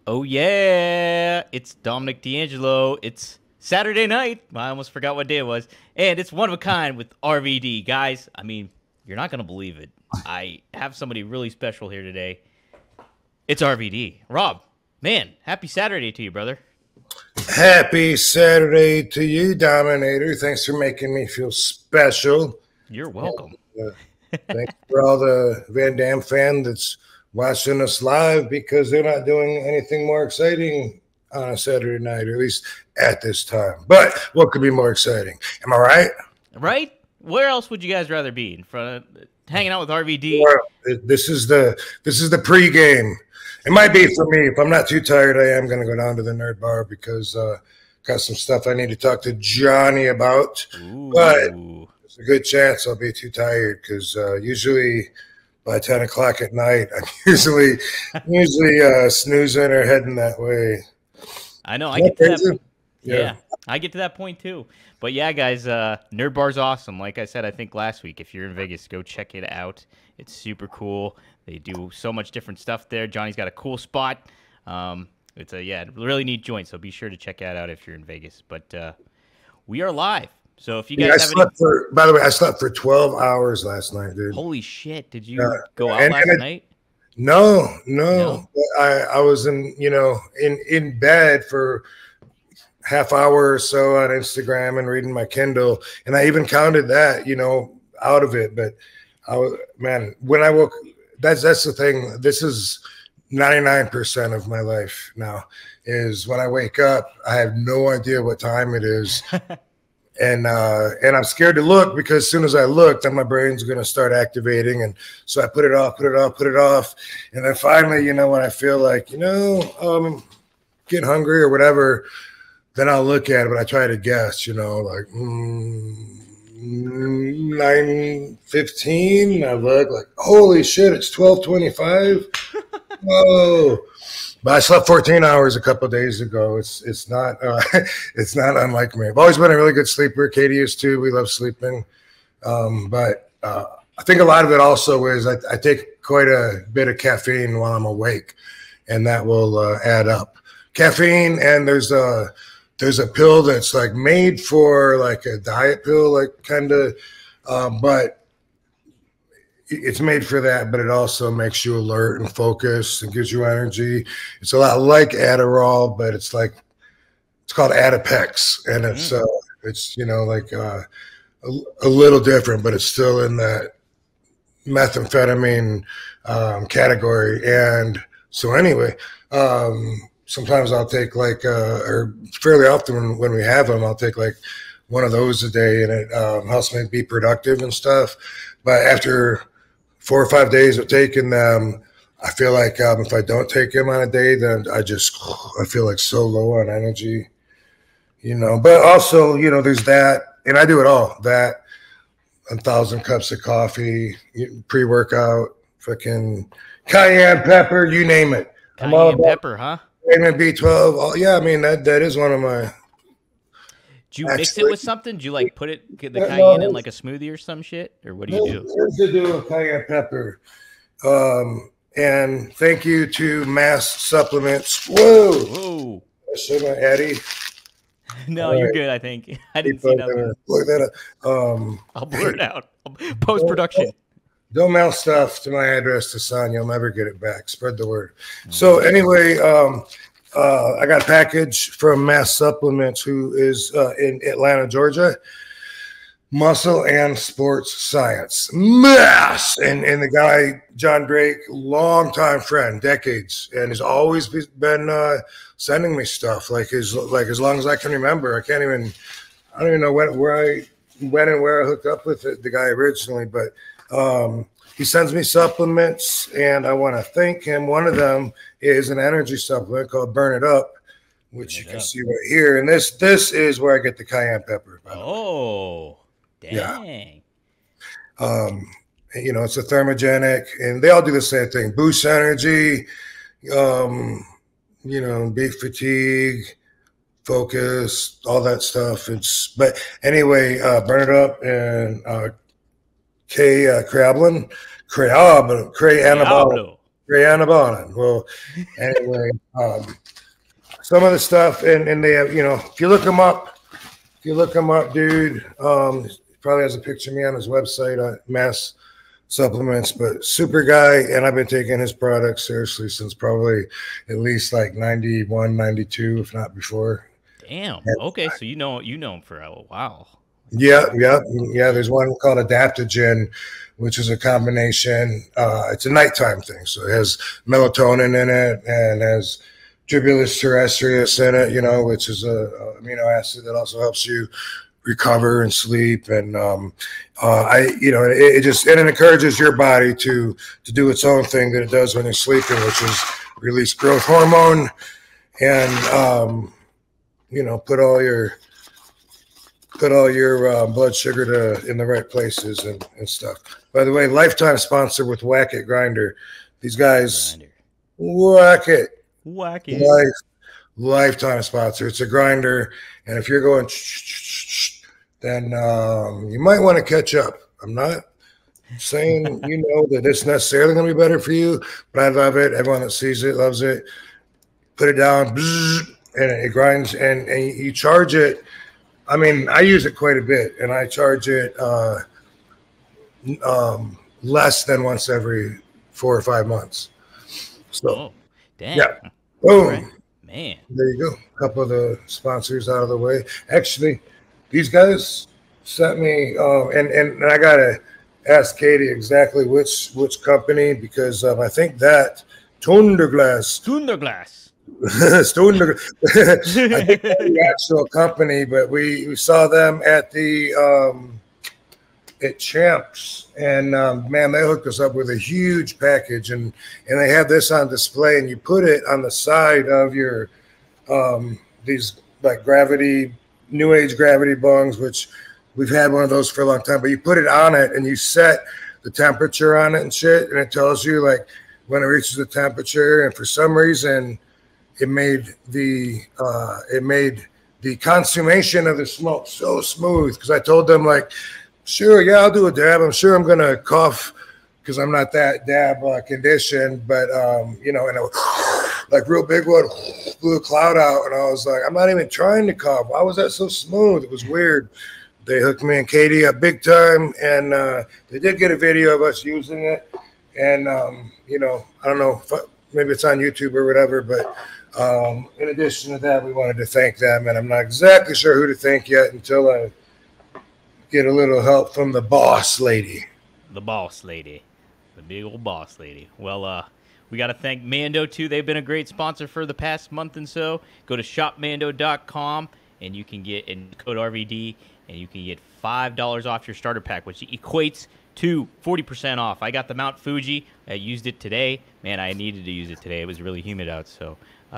Oh yeah, it's Dominic DeAngelo. It's Saturday night. I almost forgot what day it was, and it's one of a kind with RVD, guys. I mean, you're not gonna believe it. I have somebody really special here today. It's RVD. Rob, man, happy Saturday to you, brother. Happy Saturday to you, Dominator. Thanks for making me feel special. You're welcome. Thanks for all the Van Dam fan that's watching us live because they're not doing anything more exciting on a Saturday night, or at least at this time. But what could be more exciting? Am I right? Right? Where else would you guys rather be? In front of hanging out with RVD? Well, this is the pregame. It might be for me. If I'm not too tired, I am going to go down to the Nerd Bar because got some stuff I need to talk to Johnny about. Ooh. But there's a good chance I'll be too tired because usually by 10 o'clock at night, I'm usually snoozing or heading that way. I know. I get to that. Yeah, I get to that point too. But yeah, guys, Nerd Bar's awesome. Like I said, I think last week, if you're in Vegas, go check it out. It's super cool. They do so much different stuff there. Johnny's got a cool spot. It's a really neat joint. So be sure to check that out if you're in Vegas. But we are live. So if you guys by the way, I slept for 12 hours last night, dude. Holy shit! Did you go out last night? No. I was in bed for half hour or so on Instagram and reading my Kindle, and I even counted that, out of it. But when I woke, that's the thing. This is 99% of my life now. Is when I wake up, I have no idea what time it is. And I'm scared to look because as soon as I look, then my brain's going to start activating. And so I put it off. And then finally, when I feel like, getting hungry or whatever, then I'll look at it, but I try to guess, like 9:15. I look like, holy shit, it's 12:25. Whoa. But I slept 14 hours a couple of days ago. It's not it's not unlike me. I've always been a really good sleeper. Katie is too. We love sleeping. But I think a lot of it also is I take quite a bit of caffeine while I'm awake, and that will add up. Caffeine, and there's a pill that's like made for like a diet pill, like kind of, but it's made for that, but it also makes you alert and focused and gives you energy. It's a lot like Adderall, but it's called Adipex, and it's like a little different, but it's still in that methamphetamine category. And so anyway, sometimes I'll take or fairly often when we have them, I'll take like one of those a day, and it helps me be productive and stuff. But after 4 or 5 days of taking them, I feel like if I don't take them on a day, then I feel like so low on energy, But also, there's that, and I do it all. That 1,000 cups of coffee, pre-workout, fucking cayenne pepper, you name it. Cayenne pepper, huh? Vitamin B12. Yeah, I mean that is one of my. Do you mix it with something? Do you get the cayenne in like a smoothie or some shit? Or what do you do? Here's to do with cayenne pepper. And thank you to Mass Supplements. Whoa. Should I, Eddie? No, you're good, I think. I didn't see nothing. Look that up. I'll blur it out. Post-production. Don't mail stuff to my address to Son. You'll never get it back. Spread the word. So anyway, I got a package from Mass Supplements, who is in Atlanta, Georgia. Muscle and Sports Science. Mass! And the guy, John Drake, longtime friend, decades, and has always been sending me stuff as long as I can remember. I don't even know when and where I hooked up with the guy originally, but he sends me supplements, and I want to thank him. One of them is an energy supplement called Burn It Up, which you can see right here. And this is where I get the cayenne pepper. Oh, dang. Yeah. It's a thermogenic, and they all do the same thing. Boost energy, beat fatigue, focus, all that stuff. But anyway, Burn It Up and Cray Anabolic. Brianna Bonin. Well, anyway, some of the stuff, and they have, if you look them up, dude, probably has a picture of me on his website, Mass Supplements, but super guy, and I've been taking his products seriously since probably at least like 91, 92, if not before. Damn. Okay, so you know him for a while. Yeah. There's one called Adaptogen, which is a combination. It's a nighttime thing, so it has melatonin in it and has tribulus terrestrius in it, which is a amino acid that also helps you recover and sleep. And it encourages your body to do its own thing that it does when you're sleeping, which is release growth hormone and put all your blood sugar in the right places and stuff. By the way, lifetime sponsor with Whack It Grinder. These guys whack it. Lifetime sponsor. It's a grinder, and if you're going, then you might want to catch up. I'm not saying that it's necessarily going to be better for you, but I love it. Everyone that sees it loves it. Put it down, and it grinds, and you charge it. I mean, I use it quite a bit, and I charge it less than once every 4 or 5 months. So, damn. Yeah. Boom. Right. Man. There you go. A couple of the sponsors out of the way. Actually, these guys sent me, and I got to ask Katie exactly which company, because I think that Tunderglass. I think the actual company, but we saw them at the at Champs, and man, they hooked us up with a huge package, and they have this on display, and you put it on the side of your these like new age gravity bungs, which we've had one of those for a long time, but you put it on it and you set the temperature on it and shit, and it tells you like when it reaches the temperature, and for some reason it made the consummation of the smoke so smooth, because I told them like, sure, yeah, I'll do a dab. I'm sure I'm gonna cough because I'm not that dab conditioned, but and it was like real big one, blew a cloud out, and I was like, I'm not even trying to cough. Why was that so smooth? It was weird. They hooked me and Katie up big time, and they did get a video of us using it, and I don't know, maybe it's on YouTube or whatever, but in addition to that, we wanted to thank them, and I'm not exactly sure who to thank yet until I get a little help from the boss lady. The big old boss lady. Well, we got to thank Mando too. They've been a great sponsor for the past month and so. Go to shopmando.com and you can get in code RVD, and you can get $5 off your starter pack, which equates to 40% off. I got the Mount Fuji. I used it today. Man, I needed to use it today. It was really humid out, so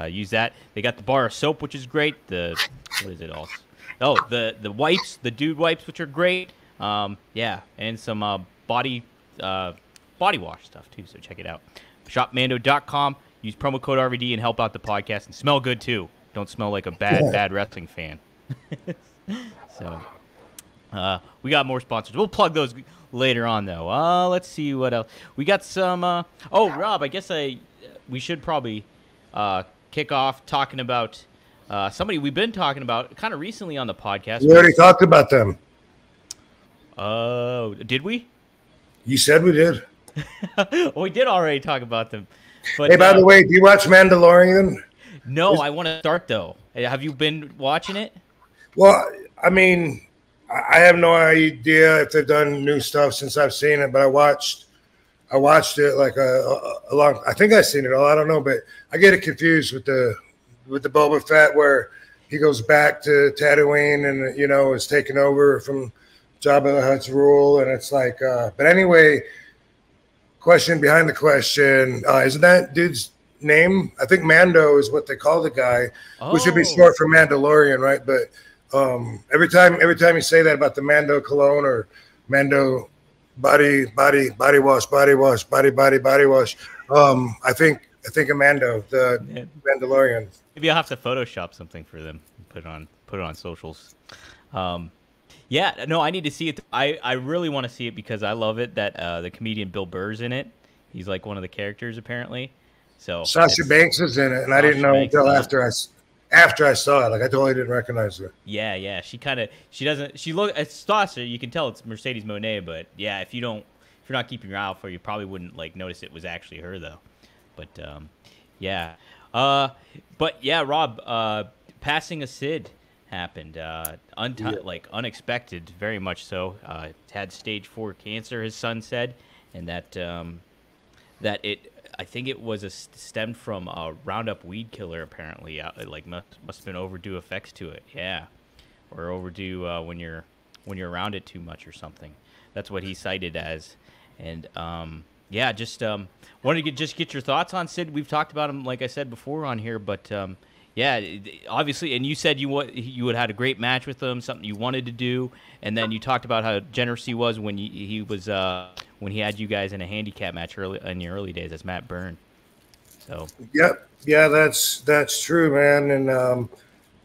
use that. They got the bar of soap, which is great. What is it also? Oh, the wipes, the dude wipes, which are great. Yeah, and some body wash stuff too. So check it out. Shopmando.com. Use promo code RVD and help out the podcast, and smell good too. Don't smell like a bad wrestling fan. So we got more sponsors. We'll plug those later on though. Let's see what else we got. Some. Rob, I guess we should probably kick off talking about. Somebody we've been talking about kind of recently on the podcast. We already talked about them. Oh, did we? You said we did. We did already talk about them. But, hey, by the way, do you watch Mandalorian? No, I want to start though. Have you been watching it? Well, I mean, I have no idea if they've done new stuff since I've seen it, but I watched it like a long. I think I've seen it all. I don't know, but I get it confused with the Boba Fett, where he goes back to Tatooine and is taken over from Jabba the Hutt's rule, and it's like. But anyway, question behind the question: isn't that dude's name? I think Mando is what they call the guy, which would be short for Mandalorian, right? But every time you say that about the Mando cologne or Mando body wash, body wash, body wash, I think of Mando, the Mandalorian. Maybe I'll have to Photoshop something for them, put it on socials. Yeah, no, I need to see it. I really want to see it because I love it that the comedian Bill Burr's in it, He's like one of the characters apparently. So Sasha Banks is in it, and I didn't know until after I saw it. Like I totally didn't recognize her. Yeah. She doesn't. She look. It's Sasha. You can tell it's Mercedes Monet, but yeah, if you're not keeping your eye out for it, you probably wouldn't like notice it was actually her though. But yeah. But yeah, Rob. Passing of Sid happened. Like unexpected, very much so. Had stage 4 cancer. His son said, and that I think it was stemmed from a Roundup weed killer. Apparently, like must have been overdue effects to it. Yeah, or overdue when you're around it too much or something. That's what he cited as. And yeah, just wanted to get your thoughts on Sid. We've talked about him, like I said before, on here, but yeah, obviously. And you said you would had a great match with him, something you wanted to do, and then you talked about how generous he was when when he had you guys in a handicap match in your early days as Matt Byrne. So yep, yeah, that's true, man. And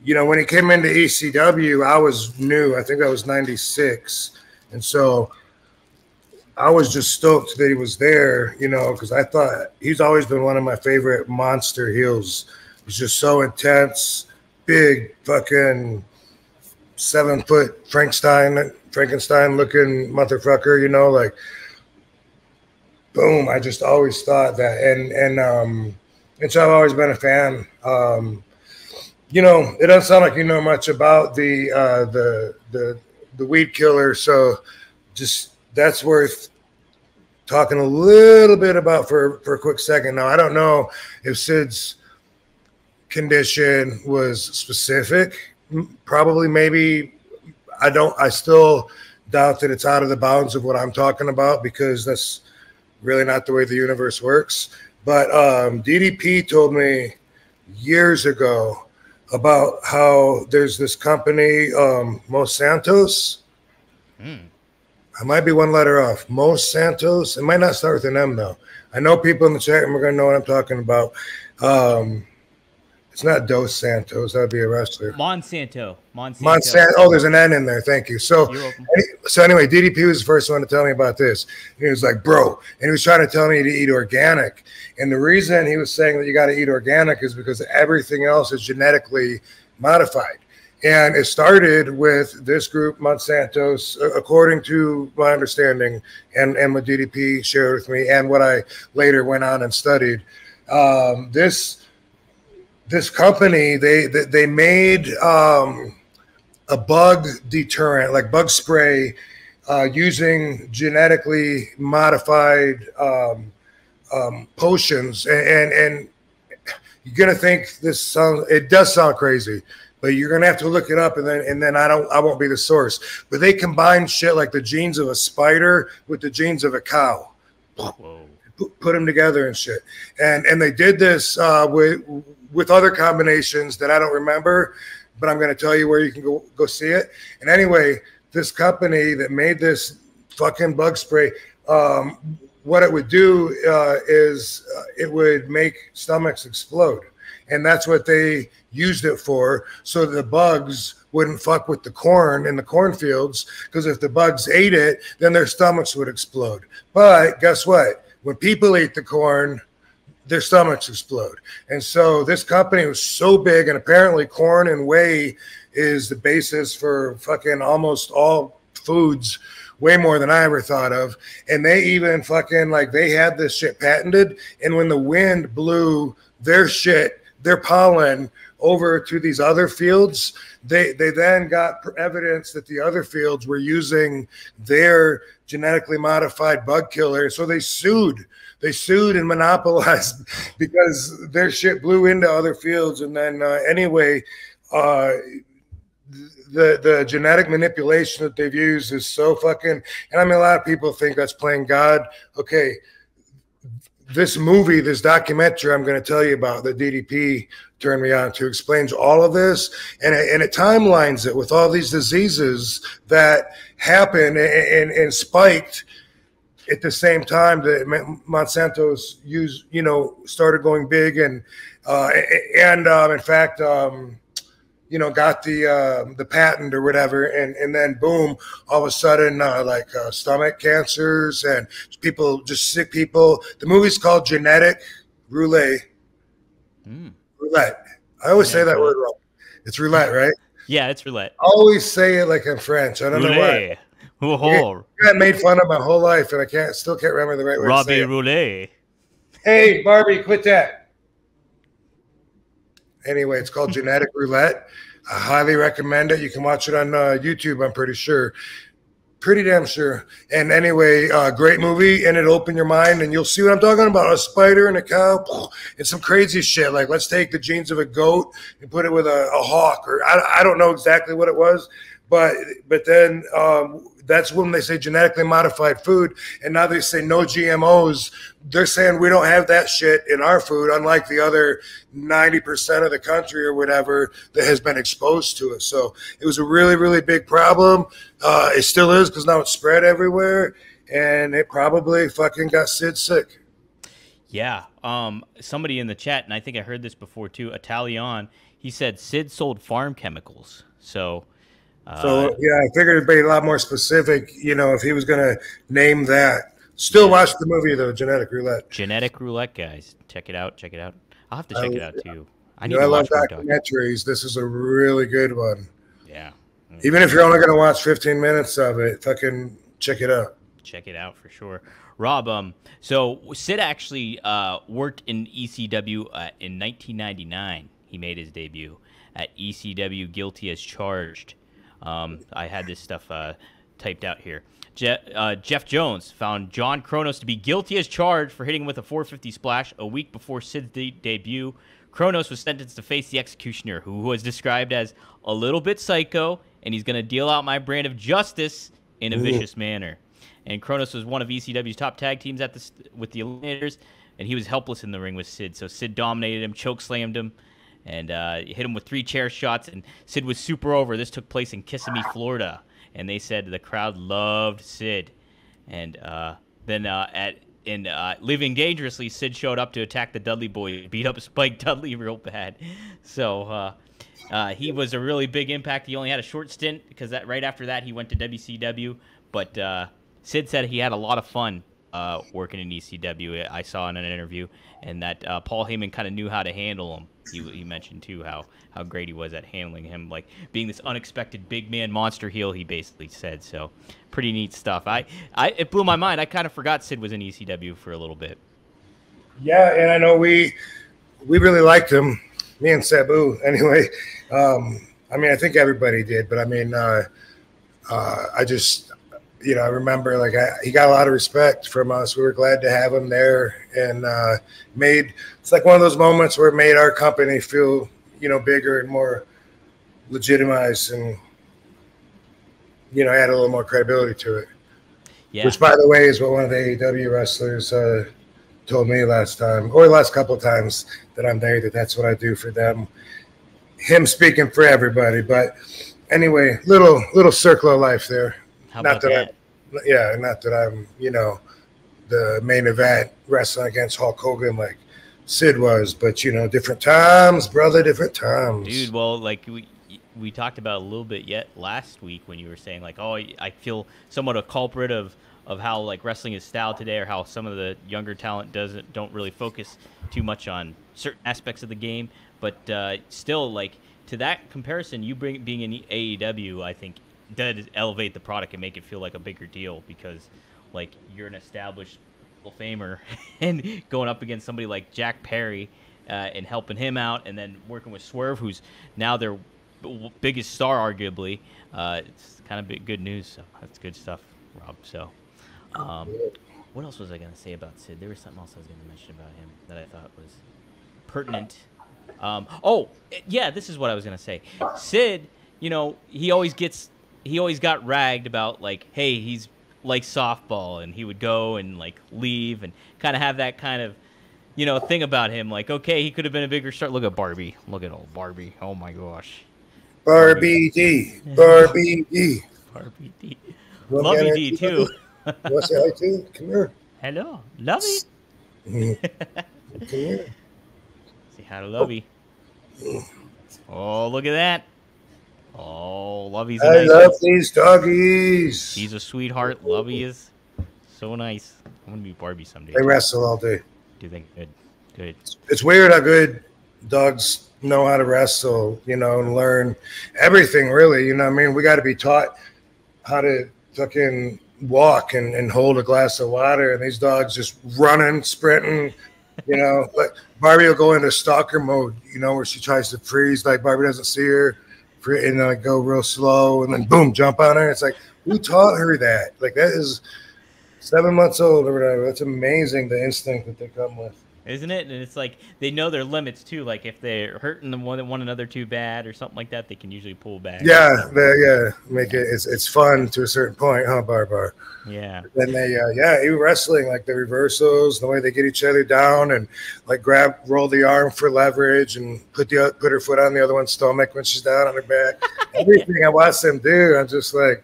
you know, when he came into ECW, I was new. I think I was 96, and so I was just stoked that he was there. You know, because I thought he's always been one of my favorite monster heels. He's just so intense, big, fucking 7-foot Frankenstein looking motherfucker. You know, like. Boom! I just always thought that, and so I've always been a fan. You know, it doesn't sound like you know much about the weed killer, so just that's worth talking a little bit about for a quick second. Now, I don't know if Sid's condition was specific. Probably, maybe. I still doubt that it's out of the bounds of what I'm talking about because that's really not the way the universe works. But DDP told me years ago about how there's this company, Los Santos. I might be one letter off. Los Santos. It might not start with an M, though. I know people in the chat room are going to know what I'm talking about. It's not Dos Santos. That would be a wrestler. Monsanto. Oh, there's an N in there. Thank you. So anyway, DDP was the first one to tell me about this. And he was like, bro. And he was trying to tell me to eat organic. And the reason he was saying that you got to eat organic is because everything else is genetically modified. And it started with this group, Monsanto's, according to my understanding and what DDP shared with me and what I later went on and studied. This company, they made a bug deterrent, like bug spray, using genetically modified potions. And you're gonna think it does sound crazy, but you're gonna have to look it up, and then I won't be the source. But they combine shit like the genes of a spider with the genes of a cow. Whoa. Put them together and shit. And they did this with other combinations that I don't remember, but I'm going to tell you where you can go see it. And anyway, this company that made this fucking bug spray, what it would do is it would make stomachs explode. And that's what they used it for, so the bugs wouldn't fuck with the corn in the cornfields, because if the bugs ate it, then their stomachs would explode. But guess what? When people eat the corn, their stomachs explode. And so this company was so big, and apparently corn and whey is the basis for fucking almost all foods, way more than I ever thought of. And they even fucking, like, they had this shit patented, and when the wind blew their shit, their pollen, over to these other fields, they then got evidence that the other fields were using their genetically modified bug killer. So they sued and monopolized because their shit blew into other fields. And then anyway, the genetic manipulation that they've used is so fucking, and I mean, a lot of people think that's playing God. Okay, this movie, this documentary I'm going to tell you about that DDP turned me on to explains all of this, and it timelines it with all these diseases that happen and spiked at the same time that Monsanto's started going big, and in fact, got the patent or whatever, and then boom, all of a sudden, stomach cancers and people, just sick people. The movie's called Genetic Roulette. Roulette. I always say that word wrong. It's roulette, right? Yeah, it's roulette. I always say it like I'm French. I don't know why. I got made fun of my whole life, and I still can't remember the right way to say it. Roulette. Hey, Barbie, quit that. Anyway, it's called Genetic Roulette. I highly recommend it. You can watch it on YouTube, I'm pretty sure. Pretty damn sure. And anyway, great movie, and it'll open your mind, and you'll see what I'm talking about. A spider and a cow and some crazy shit. Like, let's take the genes of a goat and put it with a hawk. Or I don't know exactly what it was, but then that's when they say genetically modified food, and now they say no GMOs. They're saying we don't have that shit in our food, unlike the other 90% of the country or whatever that has been exposed to it. So it was a really, really big problem. It still is, because now it's spread everywhere, and it probably fucking got Sid sick. Yeah. Somebody in the chat, and I think I heard this before too, Italian, he said Sid sold farm chemicals. So yeah, I figured it'd be a lot more specific, if he was going to name that. Still watch the movie, though, Genetic Roulette. Genetic Roulette, guys. Check it out. Check it out. I'll have to check it out, too. I love documentaries. This is a really good one. Yeah. Even if you're only going to watch 15 minutes of it, fucking check it out. Check it out for sure. Rob, so Sid actually worked in ECW in 1999. He made his debut at ECW, guilty as charged. I had this stuff typed out here. Jeff Jones found John Kronos to be guilty as charged for hitting him with a 450 splash a week before Sid's debut. Kronos was sentenced to face the executioner, who was described as a little bit psycho, and he's going to deal out my brand of justice in a vicious manner. And Kronos was one of ECW's top tag teams with the Eliminators, and he was helpless in the ring with Sid. So Sid dominated him, chokeslammed him, and hit him with 3 chair shots, and Sid was super over. This took place in Kissimmee, Florida, and they said the crowd loved Sid. And then Living Dangerously, Sid showed up to attack the Dudley Boy, beat up Spike Dudley real bad. So he was a really big impact. He only had a short stint, because right after that he went to WCW, but Sid said he had a lot of fun working in ECW. I saw in an interview, and that Paul Heyman kind of knew how to handle him. He mentioned too how great he was at handling him, like being this unexpected big man monster heel. He basically said so. Pretty neat stuff. It blew my mind. I kind of forgot Sid was in ECW for a little bit. Yeah, and I know we really liked him. Me and Sabu, anyway. I think everybody did, but I just. I remember he got a lot of respect from us. We were glad to have him there, and it's like one of those moments where it made our company feel, bigger and more legitimized, and add a little more credibility to it. Yeah. Which, by the way, is what one of the AEW wrestlers told me last time, or the last couple of times that I'm there, that's what I do for them. Him speaking for everybody, but anyway, little circle of life there. Not that I'm, the main event wrestling against Hulk Hogan like Sid was, but different times, brother, different times. Dude, well, like we talked about a little bit last week when you were saying I feel somewhat a culprit of how wrestling is styled today, or how some of the younger talent don't really focus too much on certain aspects of the game, but still, to that comparison, you being in AEW, I think does elevate the product and make it feel like a bigger deal, because you're an established Hall of Famer and going up against somebody like Jack Perry and helping him out, and then working with Swerve, who's now their biggest star arguably. It's kind of good news. So that's good stuff, Rob. So what else was I going to say about Sid? There was something else I was going to mention about him that I thought was pertinent. This is what I was going to say. Sid, he always got ragged about hey, he's like softball, and he would go and leave and kind of have that kind of thing about him, okay, he could have been a bigger star. Look at Barbie. Look at old Barbie. Oh my gosh. Barbie D. Barbie D. Barbie D. Lovey D too. You want to say hi too? Come here. Hello, Lovey. Come here. Say hi to Lovey. Oh, look at that. Oh, Lovey's a I nice love one. these doggies. He's a sweetheart. Lovey is so nice. I'm gonna be Barbie someday. They wrestle all day. Do they? Good. Good. It's weird how good dogs know how to wrestle, you know, and learn everything, really. You know what I mean? We got to be taught how to fucking walk and hold a glass of water, and these dogs just running, sprinting, you know. Like Barbie will go into stalker mode, you know, where she tries to freeze, like Barbie doesn't see her, and like go real slow, and then boom, jump on her. It's like, who taught her that? Like, that is 7 months old or whatever. That's amazing, the instinct that they come with. Isn't it? And it's like they know their limits too. Like if they're hurting them one another too bad or something like that, they can usually pull back. Yeah, make it. It's fun to a certain point, huh, Barbar? Yeah. Then they, even wrestling, like the reversals, the way they get each other down, and like roll the arm for leverage, and put her foot on the other one's stomach when she's down on her back. Everything I watch them do, I'm just like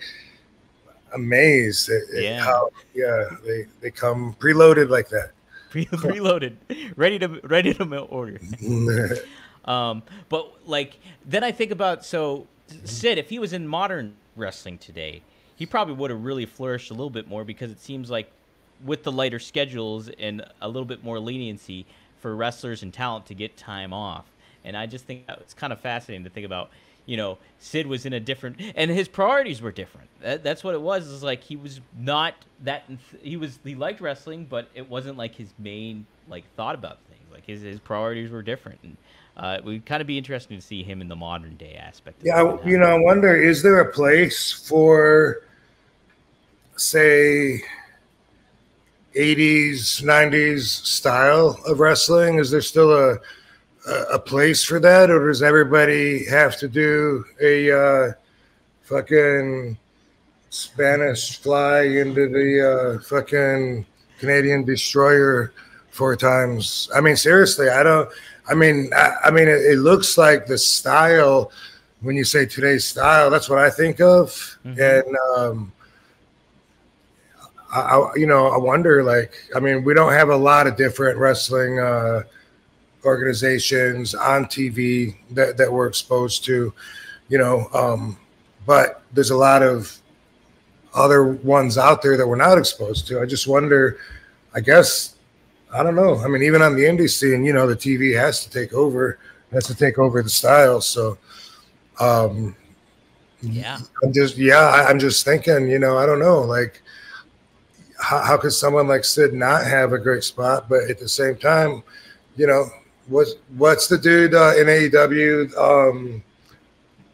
amazed at how they come preloaded like that. Preloaded, ready to order. But like then I think about, so Sid, if he was in modern wrestling today, he probably would have really flourished a little bit more, because it seems like with the lighter schedules and a little bit more leniency for wrestlers and talent to get time off. And I just think it's kind of fascinating to think about. You know, Sid was in a different, and his priorities were different. That's what it was. It's like he was not that. He liked wrestling, but it wasn't like his main like thought about things. Like his priorities were different, and it would kind of be interesting to see him in the modern day aspect. Yeah, you know, I wonder, is there a place for, say, 80s, 90s style of wrestling? Is there still a place for that, or does everybody have to do a fucking Spanish fly into the fucking Canadian destroyer 4 times? I mean, seriously, it looks like the style, when you say today's style, that's what I think of. Mm-hmm. And I wonder, like, I mean, we don't have a lot of different wrestling organizations on TV that we're exposed to, you know, but there's a lot of other ones out there that we're not exposed to. I just wonder, I guess, I don't know. I mean, even on the indie scene, you know, the TV has to take over the style. So, I'm just thinking, you know, I don't know, like, how could someone like Sid not have a great spot, but at the same time, you know, what's the dude in AEW?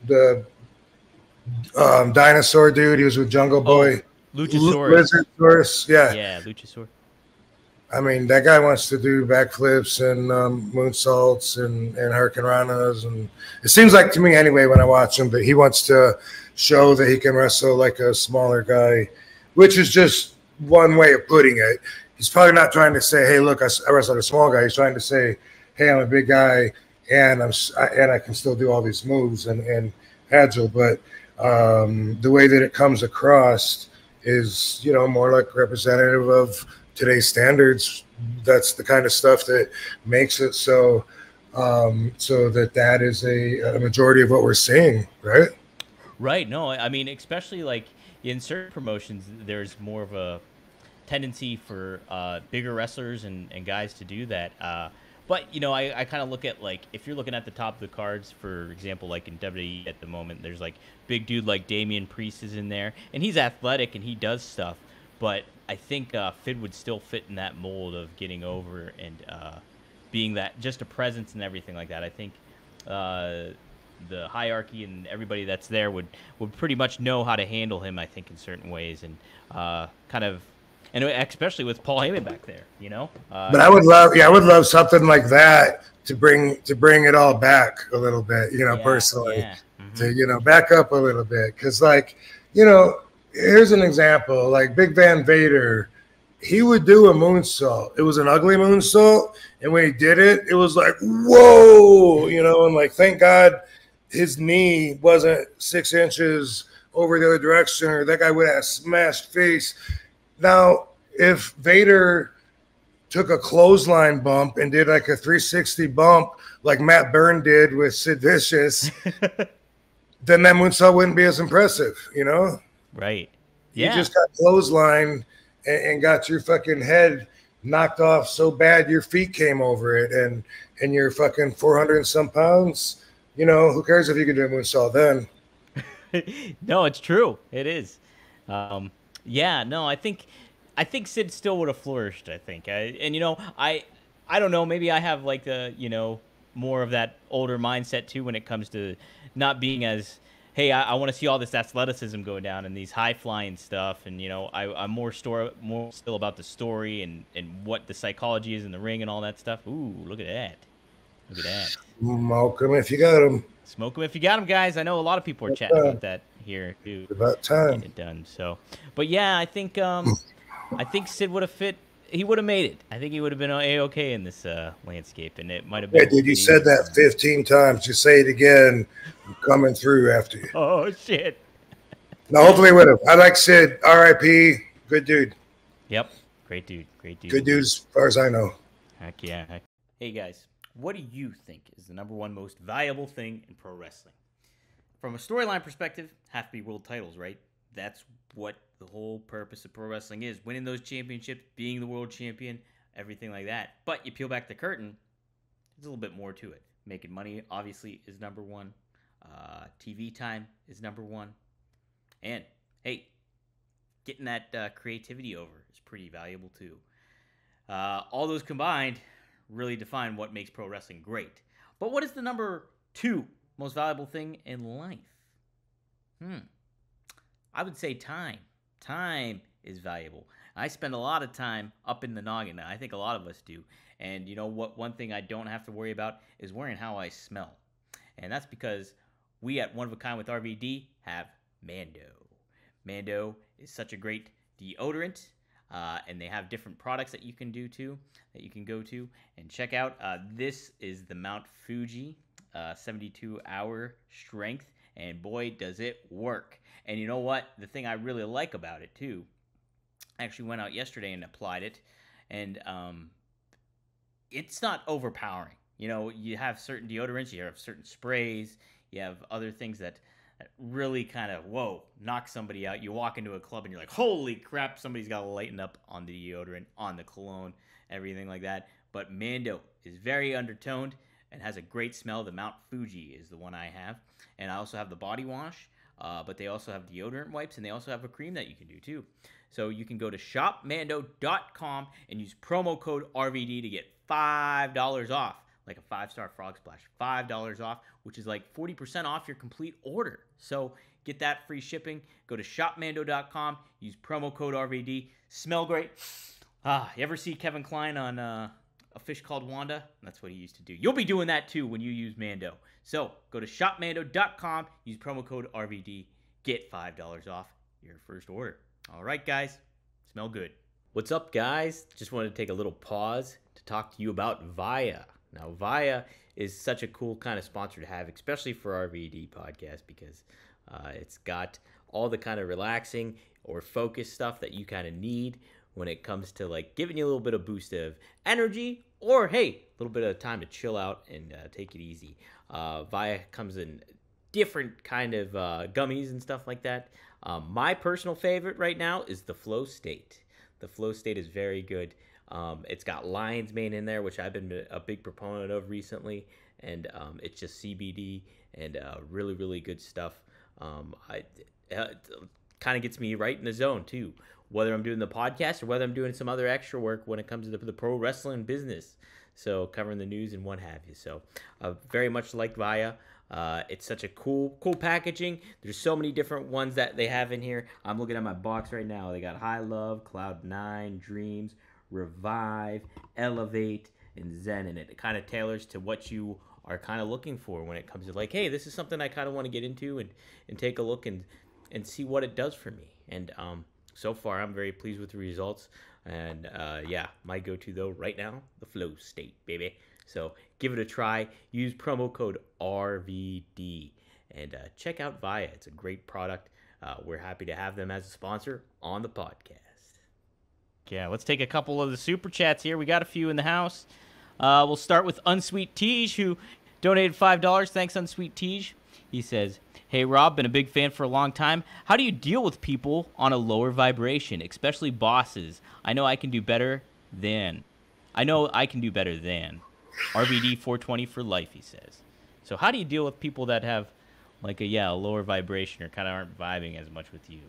The dinosaur dude. He was with Jungle Boy. Luchasaurus. Yeah, Luchasaurus. I mean, that guy wants to do backflips and moonsaults and hurricanranas, and it seems like to me anyway when I watch him that he wants to show that he can wrestle like a smaller guy, which is just one way of putting it. He's probably not trying to say, "Hey, look, I wrestle like a small guy." He's trying to say, "Hey, I'm a big guy, and I can still do all these moves and agile." But the way that it comes across is, you know, more like representative of today's standards. That's the kind of stuff that makes it so that is a majority of what we're seeing, right? Right. No, I mean, especially like in certain promotions, there's more of a tendency for bigger wrestlers and guys to do that. But, you know, I kind of look at, like, if you're looking at the top of the cards, for example, like in WWE at the moment, there's, like, big dude like Damian Priest is in there. And he's athletic and he does stuff. But I think Fid would still fit in that mold of getting over and being that, just a presence and everything like that. I think the hierarchy and everybody that's there would pretty much know how to handle him, I think, in certain ways. And kind of... And especially with Paul Heyman back there, you know. But I would love something like that to bring it all back a little bit, you know, personally, to, you know, back up a little bit, because, like, you know, here's an example, like Big Van Vader, he would do a moonsault. It was an ugly moonsault, and when he did it, it was like, whoa, you know, and like, thank God his knee wasn't 6 inches over the other direction, or that guy would have smashed face. Now, if Vader took a clothesline bump and did like a 360 bump like Matt Byrne did with Sid Vicious, then that moonsault wouldn't be as impressive, you know? Right. You Yeah. just got clothesline and got your fucking head knocked off so bad your feet came over it, and you're fucking 400 and some pounds. You know, who cares if you can do a moonsault then? No, it's true. It is. Yeah, no, I think Sid still would have flourished. I think, and I don't know. Maybe I have like the more of that older mindset too when it comes to not being as, hey, I want to see all this athleticism go down and these high flying stuff, and I'm more still about the story and what the psychology is in the ring and all that stuff. Ooh, look at that. Look at that. Smoke 'em if you got 'em. Smoke them if you got them, guys. I know a lot of people are chatting about that here too. It's about time. Getting it done. So, but yeah, I think Sid would have fit. He would have made it. I think he would have been a-okay in this landscape, and it might have been. Yeah, dude, you said that 15 times. Just say it again. I'm coming through after you. Oh shit. No, hopefully with him. I like Sid. R.I.P. Good dude. Yep. Great dude. Great dude. Good dude as far as I know. Heck yeah. Hey guys, what do you think is the #1 most valuable thing in pro wrestling? From a storyline perspective, have to be world titles, right? That's what the whole purpose of pro wrestling is. Winning those championships, being the world champion, everything like that. But you peel back the curtain, there's a little bit more to it. Making money, obviously, is #1. TV time is #1. And, hey, getting that creativity over is pretty valuable, too. All those combined really define what makes pro wrestling great. But what is the #2 most valuable thing in life? I would say time. Time is valuable. I spend a lot of time up in the noggin. I think a lot of us do. And you know what? One thing I don't have to worry about is worrying how I smell. And that's because we at One of a Kind with RVD have Mando. Mando is such a great deodorant. And they have different products that you can do too, that you can go to and check out. This is the Mount Fuji 72-hour strength, and boy, does it work. And you know what? The thing I really like about it too, I actually went out yesterday and applied it, and it's not overpowering. You have certain deodorants, you have certain sprays, you have other things that really kind of, knock somebody out. You walk into a club and you're like, holy crap, somebody's got to lighten up on the deodorant, on the cologne, everything like that. But Mando is very undertoned and has a great smell. The Mount Fuji is the one I have. And I also have the body wash, but they also have deodorant wipes, and they also have a cream that you can do too. So you can go to shopmando.com and use promo code RVD to get $5 off. Like a 5-star frog splash, $5 off, which is like 40% off your complete order. So get that free shipping. Go to shopmando.com, use promo code RVD. Smell great. You ever see Kevin Kline on A Fish Called Wanda? That's what he used to do. You'll be doing that too when you use Mando. So go to shopmando.com, use promo code RVD, get $5 off your first order. All right, guys, smell good. What's up, guys? Just wanted to take a little pause to talk to you about Via. Now, Via is such a cool kind of sponsor to have, especially for RVD podcast, because it's got all the kind of relaxing or focus stuff that you kind of need when it comes to like giving you a little bit of boost of energy, or hey, a little bit of time to chill out and take it easy. Via comes in different kind of gummies and stuff like that. My personal favorite right now is the Flow State. The Flow State is very good. It's got lion's mane in there, which I've been a big proponent of recently, and it's just CBD and really, really good stuff. It kind of gets me right in the zone too, whether I'm doing the podcast or whether I'm doing some other extra work when it comes to the pro wrestling business. So covering the news and what have you. So very much like Via. It's such a cool packaging. There's so many different ones that they have in here. I'm looking at my box right now. They got High Love, Cloud 9, Dreams, Revive, Elevate, and Zen in it. It kind of tailors to what you are kind of looking for when it comes to like, hey, this is something I kind of want to get into and take a look and see what it does for me. And so far, I'm very pleased with the results. And yeah, my go-to though right now, the Flow State, baby. So give it a try. Use promo code RVD and check out Via. It's a great product. We're happy to have them as a sponsor on the podcast. Yeah, let's take a couple of the super chats here. We got a few in the house. We'll start with Unsweet Tej, who donated $5. Thanks, Unsweet Tej. He says, "Hey Rob, been a big fan for a long time. How do you deal with people on a lower vibration, especially bosses? I know I can do better than. I know I can do better than. RVD 420 for life," he says. So how do you deal with people that have like a lower vibration or kind of aren't vibing as much with you?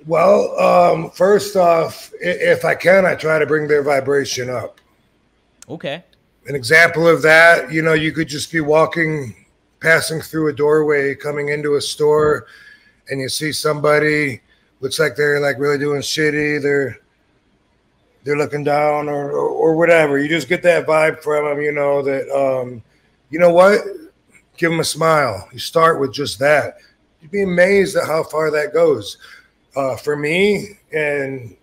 Well, first off, if I can, I try to bring their vibration up. Okay. An example of that, you could just be passing through a doorway, coming into a store, and you see somebody looks like they're like really doing shitty. They're looking down or whatever. You just get that vibe from them, that you know what? Give them a smile. You start with just that. You'd be amazed at how far that goes. For me, and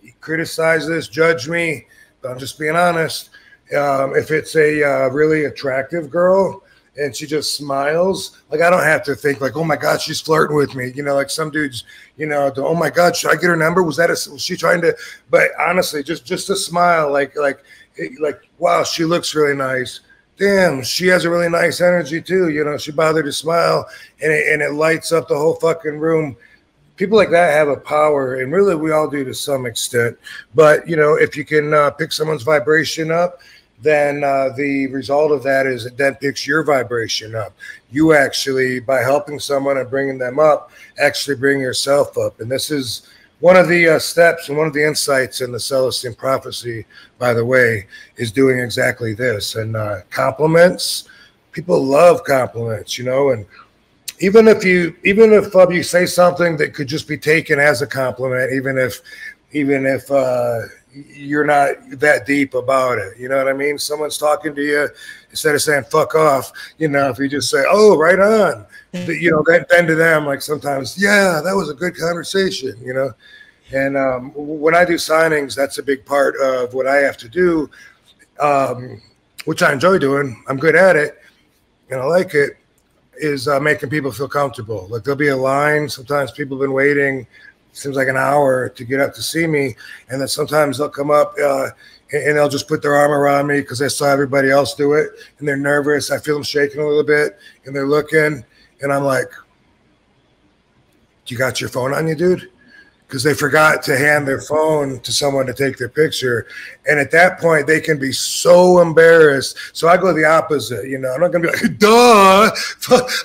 you criticize this, judge me, but I'm just being honest. If it's a really attractive girl and she just smiles, like I don't have to think like, oh my God, she's flirting with me. Like some dudes, oh my God, should I get her number? Was she trying to? But honestly, just a smile, like wow, she looks really nice. Damn, she has a really nice energy too. She bothered to smile, and it lights up the whole fucking room. People like that have a power, and really we all do to some extent. But, if you can pick someone's vibration up, then the result of that is it then picks your vibration up. You actually, by helping someone and bringing them up, actually bring yourself up. And this is one of the steps and one of the insights in the Celestine prophecy, by the way, is doing exactly this. And compliments, people love compliments, and even if you say something that could just be taken as a compliment, even if you're not that deep about it, you know what I mean? Someone's talking to you, instead of saying "fuck off," if you just say "oh, right on," then to them, like sometimes, yeah, that was a good conversation, And when I do signings, that's a big part of what I have to do, which I enjoy doing. I'm good at it, and I like it. Is making people feel comfortable. Like there'll be a line. Sometimes people have been waiting, seems like an hour to get up to see me. And then sometimes they'll come up and they'll just put their arm around me because they saw everybody else do it. And they're nervous. I feel them shaking a little bit and they're looking. And I'm like, "You got your phone on you, dude?" Because they forgot to hand their phone to someone to take their picture. And at that point, they can be so embarrassed. So I go the opposite, I'm not going to be like, "Duh, I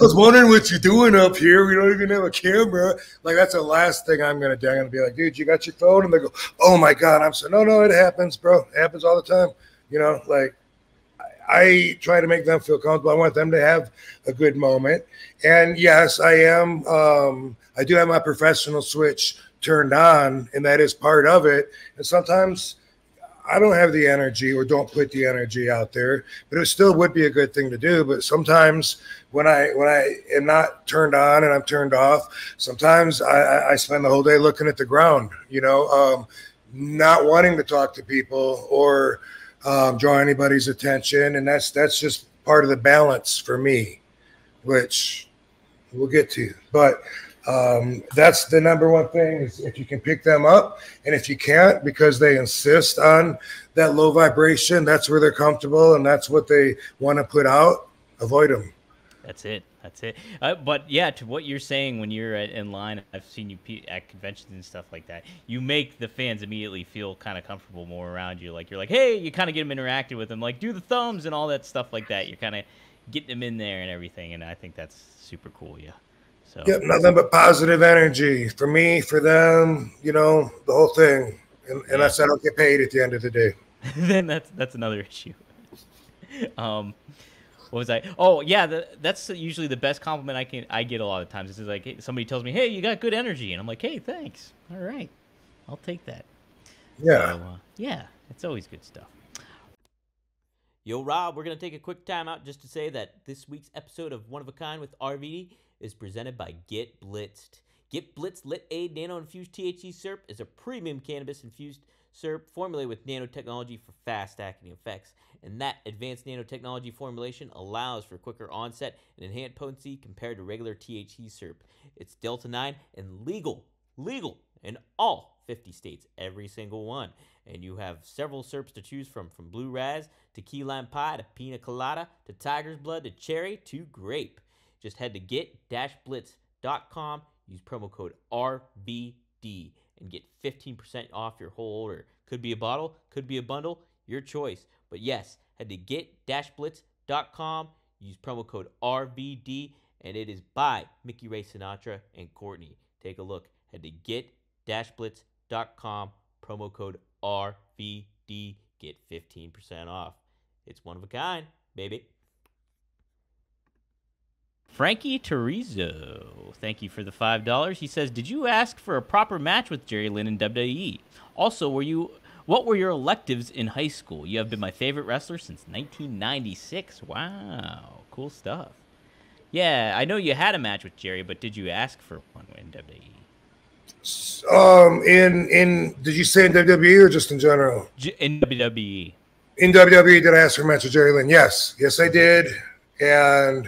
was wondering what you're doing up here. We don't even have a camera." Like, that's the last thing I'm going to do. I'm going to be like, "Dude, you got your phone?" And they go, "Oh, my God." I'm saying, no, it happens, bro. It happens all the time. Like I try to make them feel comfortable. I want them to have a good moment. And yes, I do have my professional switch turned on, and that is part of it. And sometimes I don't have the energy or don't put the energy out there, but it still would be a good thing to do. But sometimes when I am not turned on and I'm turned off, sometimes I spend the whole day looking at the ground, not wanting to talk to people or draw anybody's attention. And that's just part of the balance for me, which we'll get to. But that's the number one thing is if you can pick them up, and if you can't because they insist on that low vibration, that's where they're comfortable and that's what they want to put out, avoid them. That's it. But yeah, to what you're saying, when you're in line, I've seen you at conventions and stuff like that. You make the fans immediately feel kind of comfortable more around you. Like you're like, hey, you kind of get them interactive with them, like do the thumbs and all that stuff like that. You're kind of getting them in there and everything, and I think that's super cool. Yeah. So. Yep, nothing but positive energy for me, for them, the whole thing. And I don't get paid at the end of the day. Then that's another issue. What was I? Oh yeah, that's usually the best compliment I get a lot of times. It's like somebody tells me, "Hey, you got good energy," and I'm like, "Hey, thanks. All right, I'll take that." Yeah. So, yeah, it's always good stuff. Yo, Rob, we're going to take a quick time out just to say that this week's episode of One of a Kind with RVD is presented by Get Blitzed. Get Blitzed Lit Aid Nano-Infused THC Syrup is a premium cannabis-infused syrup formulated with nanotechnology for fast-acting effects. And that advanced nanotechnology formulation allows for quicker onset and enhanced potency compared to regular THC syrup. It's Delta-9 and legal in all 50 states, every single one. And you have several syrups to choose from Blue Raz to Key Lime Pie to Pina Colada to Tiger's Blood to Cherry to Grape. Just head to get-blitz.com, use promo code RVD, and get 15% off your whole order. Could be a bottle, could be a bundle, your choice. But yes, head to get-blitz.com, use promo code RVD, and it is by Mickey Ray Sinatra and Courtney. Take a look. Head to get-blitz.com, promo code RVD, get 15% off. It's one of a kind, baby. Frankie Terizo, thank you for the $5. He says, did you ask for a proper match with Jerry Lynn in WWE? Also, what were your electives in high school? You have been my favorite wrestler since 1996. Wow, cool stuff. Yeah, I know you had a match with Jerry, but did you ask for one in WWE? Did you say in WWE or just in general? In WWE. In WWE, did I ask for a match with Jerry Lynn? Yes, I did, and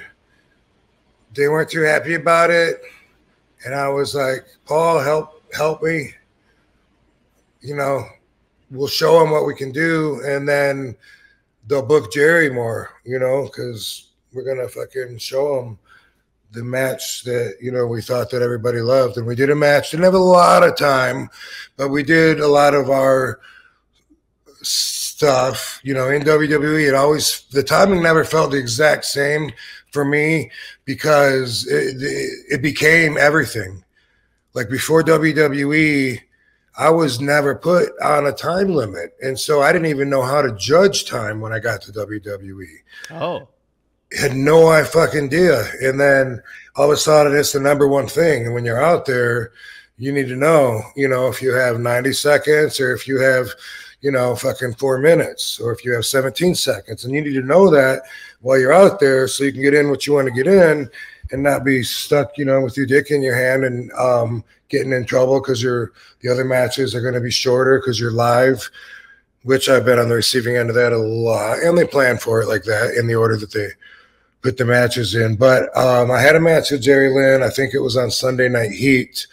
they weren't too happy about it. And I was like, Paul, help me. You know, we'll show them what we can do, and then they'll book Jerry more. You know, because we're gonna fucking show them the match that, you know, we thought that everybody loved. And we did a match. Didn't have a lot of time, but we did a lot of our stuff, you know, in WWE. The timing never felt the exact same for me because it became everything. Like before WWE, I was never put on a time limit. And so I didn't even know how to judge time when I got to WWE. Oh. Had no idea. And then all of a sudden it's the number one thing. And when you're out there, you need to know, you know, if you have 90 seconds or if you have, you know, fucking 4 minutes or if you have 17 seconds. And you need to know that while you're out there so you can get in what you want to get in and not be stuck, you know, with your dick in your hand and getting in trouble because the other matches are going to be shorter because you're live, which I've been on the receiving end of that a lot. And they plan for it like that in the order that they put the matches in. But I had a match with Jerry Lynn. I think it was on Sunday Night Heat.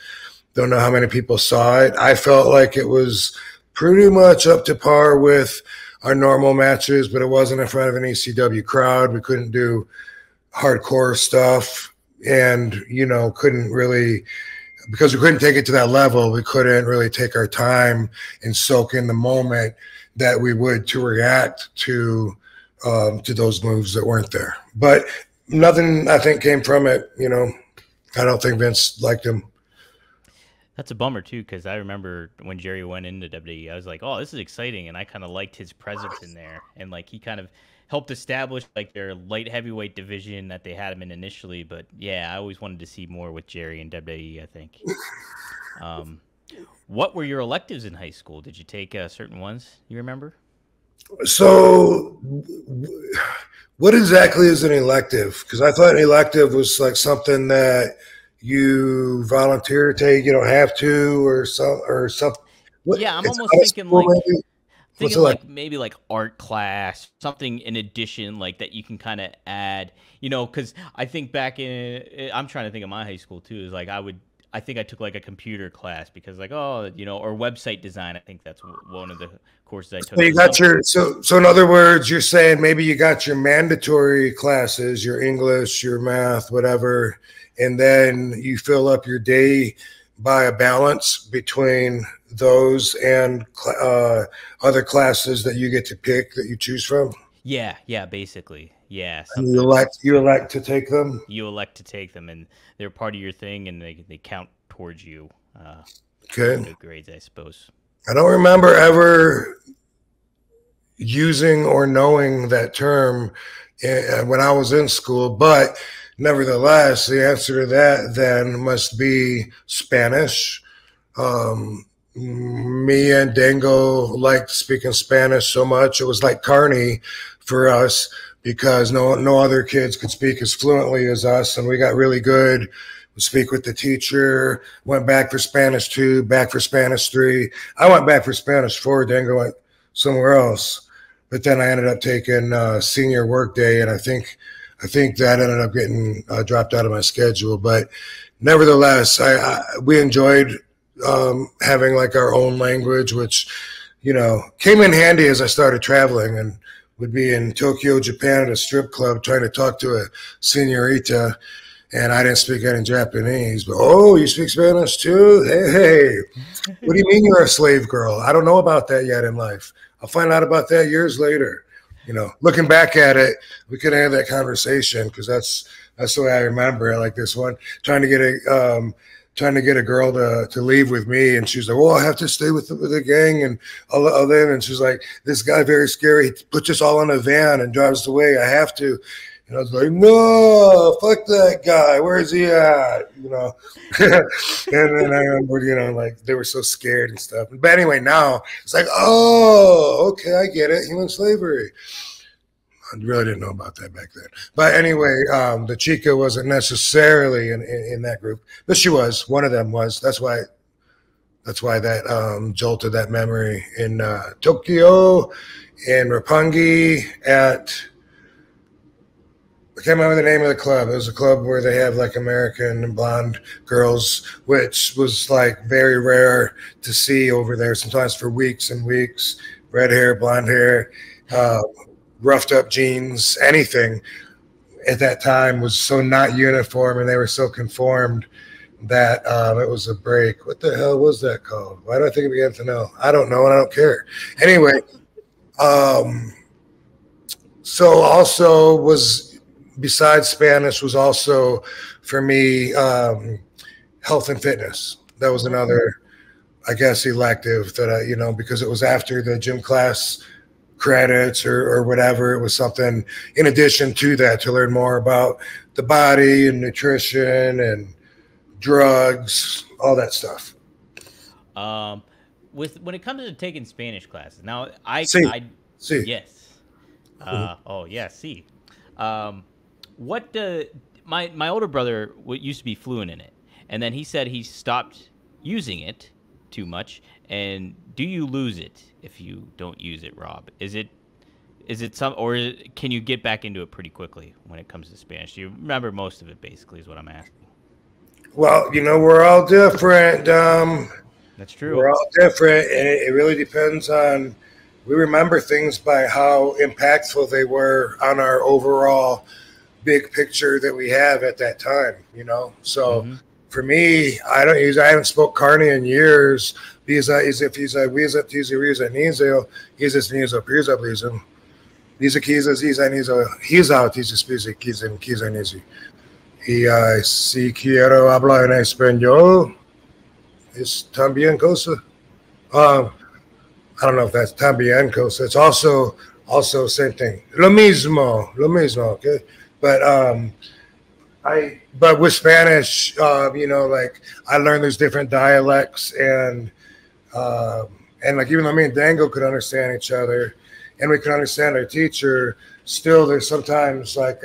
Don't know how many people saw it. I felt like it was pretty much up to par with our normal matches, but it wasn't in front of an ECW crowd. We couldn't do hardcore stuff and, you know, couldn't really, because we couldn't take it to that level, we couldn't really take our time and soak in the moment that we would to react to those moves that weren't there. But nothing, I think, came from it. You know, I don't think Vince liked him. That's a bummer, too, because I remember when Jerry went into WWE, I was like, oh, this is exciting, and I kind of liked his presence in there. And, like, he kind of helped establish, like, their light heavyweight division that they had him in initially. But, yeah, I always wanted to see more with Jerry in WWE, I think. What were your electives in high school? Did you take certain ones you remember? So what exactly is an elective? Because I thought an elective was like something that you volunteer to take, you don't have to, or something. Yeah, I'm almost thinking like maybe like art class, something in addition like that you can kind of add, you know, because I think back I'm trying to think of my high school too, is like I think I took like a computer class because like, oh, you know, or website design. I think that's one of the courses I took. So you got so in other words, you're saying maybe you got your mandatory classes, your English, your math, whatever, and then you fill up your day by a balance between those and other classes that you get to pick that you choose from. Yeah, basically. Yeah. You elect to take them? You elect to take them, and they're part of your thing, and they count towards you. Okay. Good grades, I suppose. I don't remember ever using or knowing that term when I was in school, but nevertheless, the answer to that then must be Spanish. Me and Dango liked speaking Spanish so much. It was like Carney for us because no other kids could speak as fluently as us, and we got really good. We speak with the teacher, went back for Spanish 2, back for Spanish 3. I went back for Spanish 4. Dango went somewhere else. But then I ended up taking senior work day, and I think that ended up getting dropped out of my schedule. But nevertheless, we enjoyed having like our own language, which, you know, came in handy as I started traveling and would be in Tokyo, Japan at a strip club trying to talk to a señorita. And I didn't speak any Japanese, but oh, you speak Spanish too? Hey, what do you mean you're a slave girl? I don't know about that yet in life. I'll find out about that years later. You know, looking back at it, we could have that conversation because that's the way I remember it. Like this one, trying to get a girl to leave with me, and she's like, "Well, I have to stay with the gang and all in." And she's like, "This guy very scary. He puts us all in a van and drives us away. I have to." And I was like, "No, fuck that guy. Where's he at?" You know. And then I remember, you know, like they were so scared and stuff. But anyway, now it's like, oh, okay, I get it. Human slavery. I really didn't know about that back then. But anyway, the Chica wasn't necessarily in that group, but she was. One of them was. That's why that jolted that memory in Tokyo, in Roppongi at. I can't remember the name of the club. It was a club where they have like American and blonde girls, which was like very rare to see over there. Sometimes for weeks and weeks, red hair, blonde hair, roughed up jeans, anything at that time was so not uniform, and they were so conformed that it was a break. What the hell was that called? Why do I think it began to know? I don't know, and I don't care. Anyway, so also was. Besides Spanish was also for me health and fitness. That was another, I guess, elective that I, you know, because it was after the gym class credits or whatever. It was something in addition to that to learn more about the body and nutrition and drugs, all that stuff. When it comes to taking Spanish classes, now See. Yes. Oh yeah, see. What my older brother used to be fluent in it, and then he said he stopped using it too much. And do you lose it if you don't use it, Rob? Is it or can you get back into it pretty quickly when it comes to Spanish? Do you remember most of it? Basically, is what I'm asking. Well, you know, we're all different. That's true. We're all different, and it really depends on. We remember things by how impactful they were on our overall big picture that we have at that time, you know? So for me, I haven't spoke Carney in years because if he's like, he's out, he's y si quiero hablar en español, es también cosa. I don't know if that's también cosa. It's also same thing. Lo mismo, okay? But with Spanish, you know, like I learned there's different dialects and like even though me and Dango could understand each other and we could understand our teacher, still there's sometimes like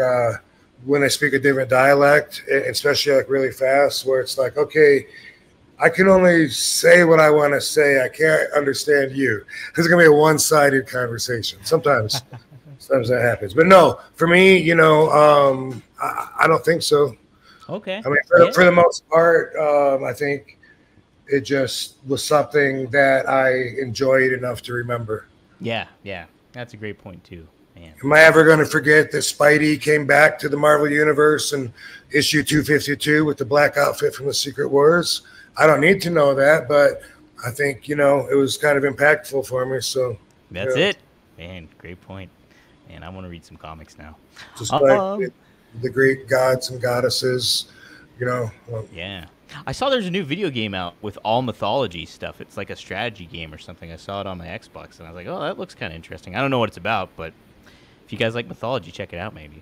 when they speak a different dialect, especially like really fast, where it's like, okay, I can only say what I want to say. I can't understand you. It's gonna be a one-sided conversation. Sometimes that happens, but no, for me, you know, I don't think so. Okay. I mean, for the most part, I think it just was something that I enjoyed enough to remember. Yeah, that's a great point too, man. Am I ever going to forget that Spidey came back to the Marvel Universe in issue 252 with the black outfit from the Secret Wars? I don't need to know that, but I think, you know, it was kind of impactful for me. So that's it, man. Great point. And I want to read some comics now. Just like the great gods and goddesses, you know. Yeah. I saw there's a new video game out with all mythology stuff. It's like a strategy game or something. I saw it on my Xbox, and I was like, oh, that looks kind of interesting. I don't know what it's about, but if you guys like mythology, check it out maybe.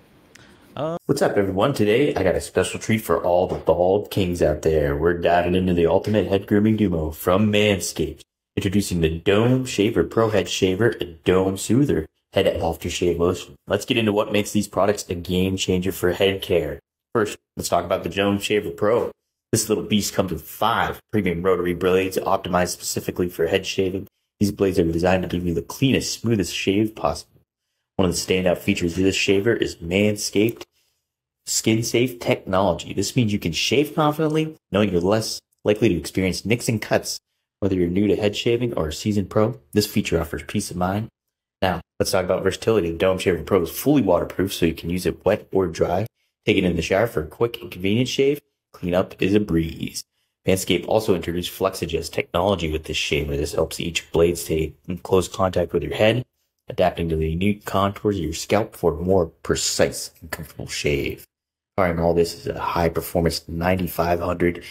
What's up, everyone? Today, I got a special treat for all the bald kings out there. We're diving into the ultimate head grooming duo from Manscaped. Introducing the Dome Shaver Pro Head Shaver and Dome Soother Head Aftershave Lotion. Let's get into what makes these products a game changer for head care. First, let's talk about the Dome Shaver Pro. This little beast comes with 5 premium rotary blades optimized specifically for head shaving. These blades are designed to give you the cleanest, smoothest shave possible. One of the standout features of this shaver is Manscaped skin-safe technology. This means you can shave confidently, knowing you're less likely to experience nicks and cuts. Whether you're new to head shaving or a seasoned pro, this feature offers peace of mind. Now, let's talk about versatility. The Dome Shaver Pro is fully waterproof, so you can use it wet or dry. It Take it in the shower for a quick and convenient shave. Cleanup is a breeze. Manscaped also introduced FlexAdjust technology with this shaver. This helps each blade stay in close contact with your head, adapting to the unique contours of your scalp for a more precise and comfortable shave. Powering all this is a high-performance 9500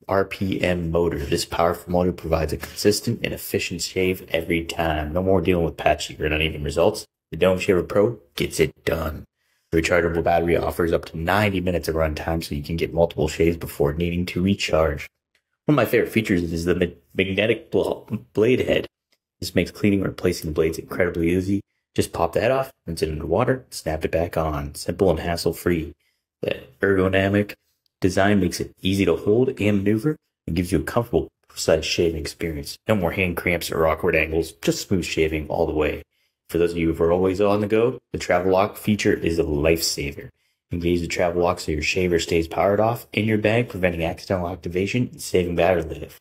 RPM motor. This powerful motor provides a consistent and efficient shave every time. No more dealing with patchy or uneven results. The Dome Shaver Pro gets it done. The rechargeable battery offers up to 90 minutes of runtime, so you can get multiple shaves before needing to recharge. One of my favorite features is the magnetic blade head. This makes cleaning or replacing the blades incredibly easy. Just pop the head off, rinse it into water, snap it back on. Simple and hassle-free. The ergonomic design makes it easy to hold and maneuver and gives you a comfortable, precise shaving experience. No more hand cramps or awkward angles, just smooth shaving all the way. For those of you who are always on the go, the travel lock feature is a lifesaver. Engage the travel lock so your shaver stays powered off in your bag, preventing accidental activation and saving battery life.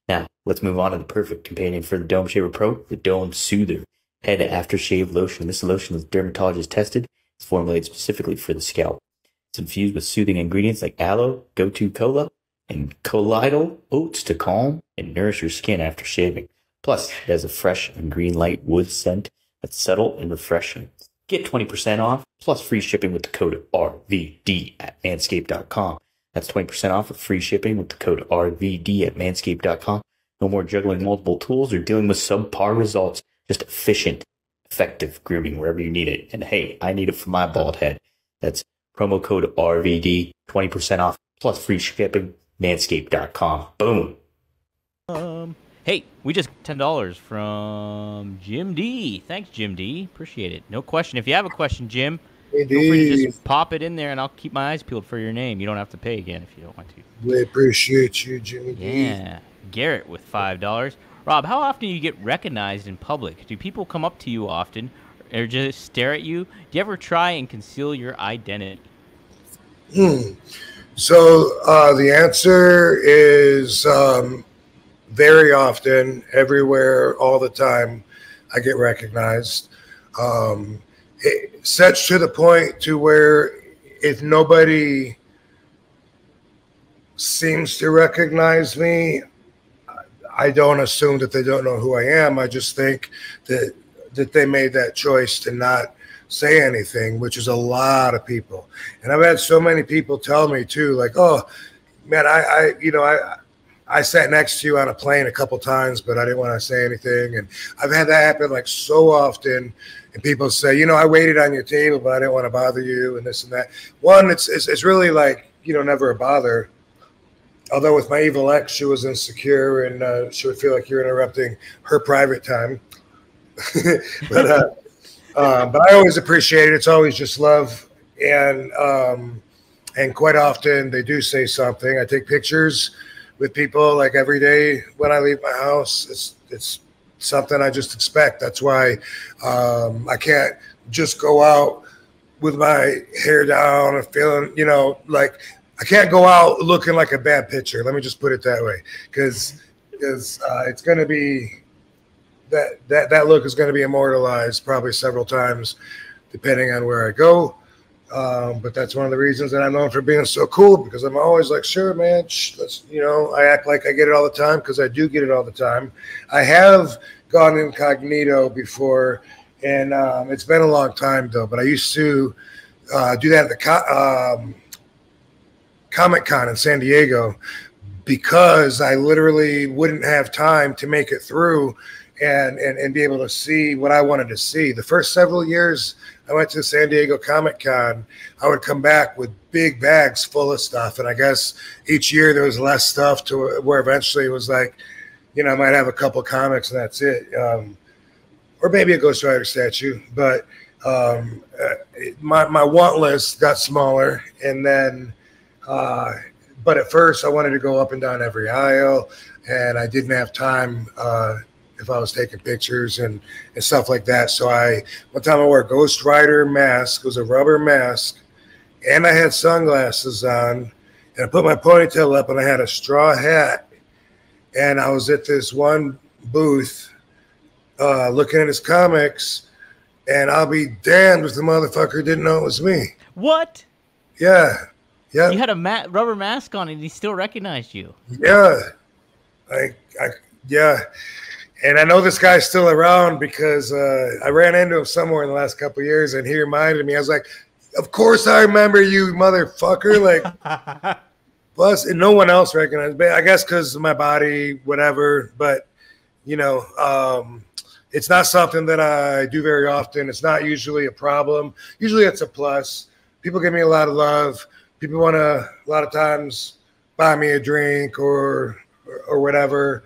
Now, let's move on to the perfect companion for the Dome Shaver Pro, the Dome Soother Head Aftershave Lotion. This lotion is dermatologist tested. It's formulated specifically for the scalp. It's infused with soothing ingredients like aloe, gotu kola, and colloidal oats to calm and nourish your skin after shaving. Plus, it has a fresh and green light wood scent that's subtle and refreshing. Get 20% off plus free shipping with the code RVD at manscaped.com. That's 20% off with free shipping with the code RVD at manscaped.com. No more juggling multiple tools or dealing with subpar results. Just efficient, effective grooming wherever you need it. And hey, I need it for my bald head. That's promo code RVD, 20% off plus free shipping, manscaped.com. Boom. Hey, we just got $10 from Jim D. Thanks, Jim D. Appreciate it. No question. If you have a question, Jim, feel free to just pop it in there, and I'll keep my eyes peeled for your name. You don't have to pay again if you don't want to. We appreciate you, Jimmy D. Yeah. Garrett with $5. Rob, how often do you get recognized in public? Do people come up to you often or just stare at you? Do you ever try and conceal your identity? So the answer is very often, everywhere, all the time, I get recognized. Such to the point to where if nobody seems to recognize me, I don't assume that they don't know who I am. I just think that they made that choice to not say anything, which is a lot of people. And I've had so many people tell me too, like, oh man, I sat next to you on a plane a couple times, but I didn't want to say anything. And I've had that happen like so often. And people say, I waited on your table, but I didn't want to bother you and this and that. One, it's really like, never a bother. Although with my evil ex, she was insecure and she would feel like you're interrupting her private time. But I always appreciate it. It's always just love. And quite often they do say something. I take pictures with people like every day when I leave my house. It's something I just expect. That's why I can't just go out with my hair down and feeling, like I can't go out looking like a bad picture. Let me just put it that way, because it's going to be that look is going to be immortalized probably several times, depending on where I go. But that's one of the reasons that I'm known for being so cool, because I'm always like, sure, man, let's, I act like I get it all the time, because I do get it all the time. I have gone incognito before, and it's been a long time though. But I used to do that at the Comic-Con in San Diego, because I literally wouldn't have time to make it through and be able to see what I wanted to see. The first several years I went to San Diego Comic-Con, I would come back with big bags full of stuff. And I guess each year there was less stuff to where eventually it was like, I might have a couple comics and that's it. Or maybe a Ghost Rider statue. But my want list got smaller. And then, but at first I wanted to go up and down every aisle, and I didn't have time if I was taking pictures and stuff like that. So one time I wore a Ghost Rider mask. It was a rubber mask, and I had sunglasses on, and I put my ponytail up, and I had a straw hat, and I was at this one booth looking at his comics, and I'll be damned if the motherfucker didn't know it was me. What? Yeah. Yeah. You had a rubber mask on and he still recognized you. Yeah. Yeah. And I know this guy's still around because I ran into him somewhere in the last couple of years, and he reminded me. I was like, "Of course I remember you, motherfucker!" Like, plus, and no one else recognized me. I guess because of my body, whatever. But you know, it's not something that I do very often. It's not usually a problem. Usually, it's a plus. People give me a lot of love. People want to a lot of times buy me a drink or whatever.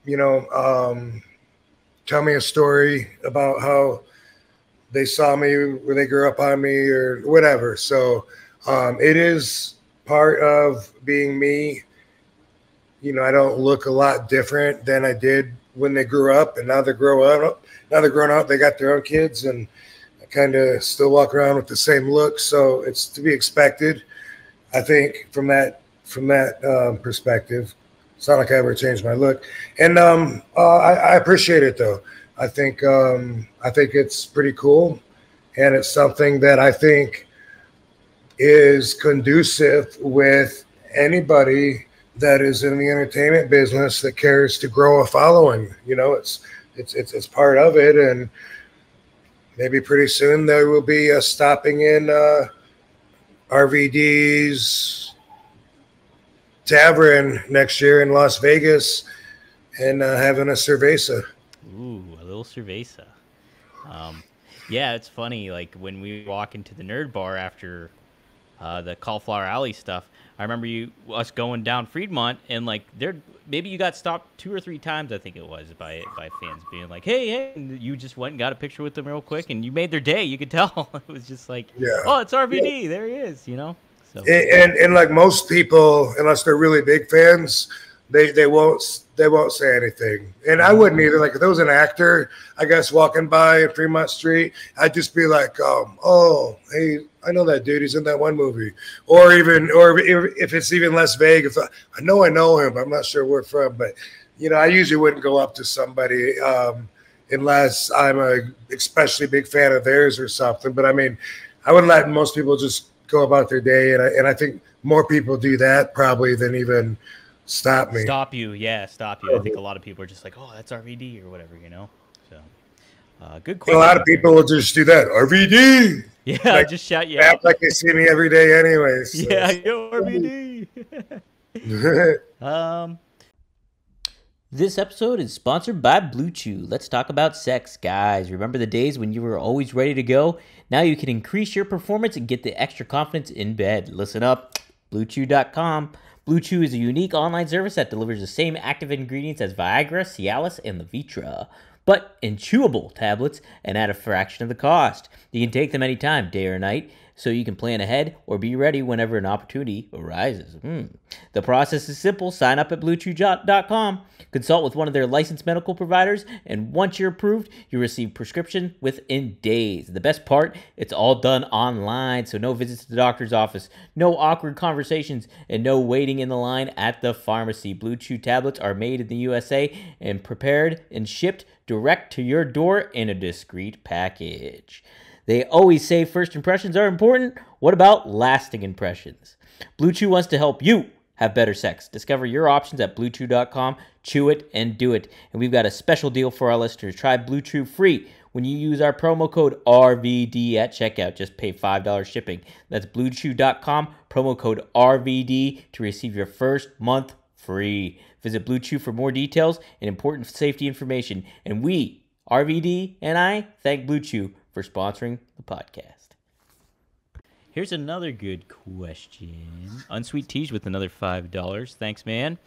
You know, tell me a story about how they saw me when they grew up on me or whatever. So it is part of being me. You know, I don't look a lot different than I did when they grew up, and now they're growing up. Now they're growing up. They got their own kids, and I kind of still walk around with the same look. So it's to be expected, I think, from that perspective. It's not like I ever changed my look, and I appreciate it though. I think it's pretty cool, and it's something that I think is conducive with anybody that is in the entertainment business that cares to grow a following. You know, it's part of it, and maybe pretty soon there will be a stopping in RVD's tavern next year in Las Vegas and having a cerveza. Ooh, a little cerveza. Yeah, it's funny. Like when we walk into the nerd bar after the Cauliflower Alley stuff, I remember us going down Fremont and like maybe you got stopped 2 or 3 times, I think it was, by fans being like, hey, and you just went and got a picture with them real quick, and you made their day. You could tell. It was just like, oh, it's RVD. Yeah. There he is, you know? So. And like most people, unless they're really big fans, they won't say anything. And I wouldn't either. Like if there was an actor, I guess, walking by in Fremont Street, I'd just be like, oh, hey, I know that dude. He's in that one movie. Or if it's even less vague, if I know him, I'm not sure where from. But, you know, I usually wouldn't go up to somebody unless I'm a especially big fan of theirs or something. But, I mean, I would let most people just go about their day. And I think more people do that probably than even stop me. Stop you. Yeah, stop you. I think a lot of people are just like, oh, that's RVD or whatever, you know? So, good question. A lot of people will just do that. RVD. Yeah, like, just shout you out. Like they see me every day anyway. So. Yeah, yo, RVD. This episode is sponsored by Blue Chew. Let's talk about sex, guys. Remember the days when you were always ready to go? Now you can increase your performance and get the extra confidence in bed. Listen up, BlueChew.com. Blue Chew is a unique online service that delivers the same active ingredients as Viagra, Cialis, and Levitra, but in chewable tablets and at a fraction of the cost. You can take them anytime, day or night, so you can plan ahead or be ready whenever an opportunity arises. The process is simple. Sign up at BlueChew.com, consult with one of their licensed medical providers, and once you're approved, you receive prescription within days. The best part, it's all done online, so no visits to the doctor's office, no awkward conversations, and no waiting in the line at the pharmacy. Blue Chew tablets are made in the USA and prepared and shipped direct to your door in a discreet package. They always say first impressions are important. What about lasting impressions? Blue Chew wants to help you have better sex. Discover your options at BlueChew.com. Chew it and do it. And we've got a special deal for our listeners. Try Blue Chew free when you use our promo code RVD at checkout. Just pay $5 shipping. That's BlueChew.com, promo code RVD to receive your first month free. Visit Blue Chew for more details and important safety information. And we, RVD and I, thank Blue Chew for sponsoring the podcast. Here's another good question. Unsweet Teej with another $5. Thanks, man.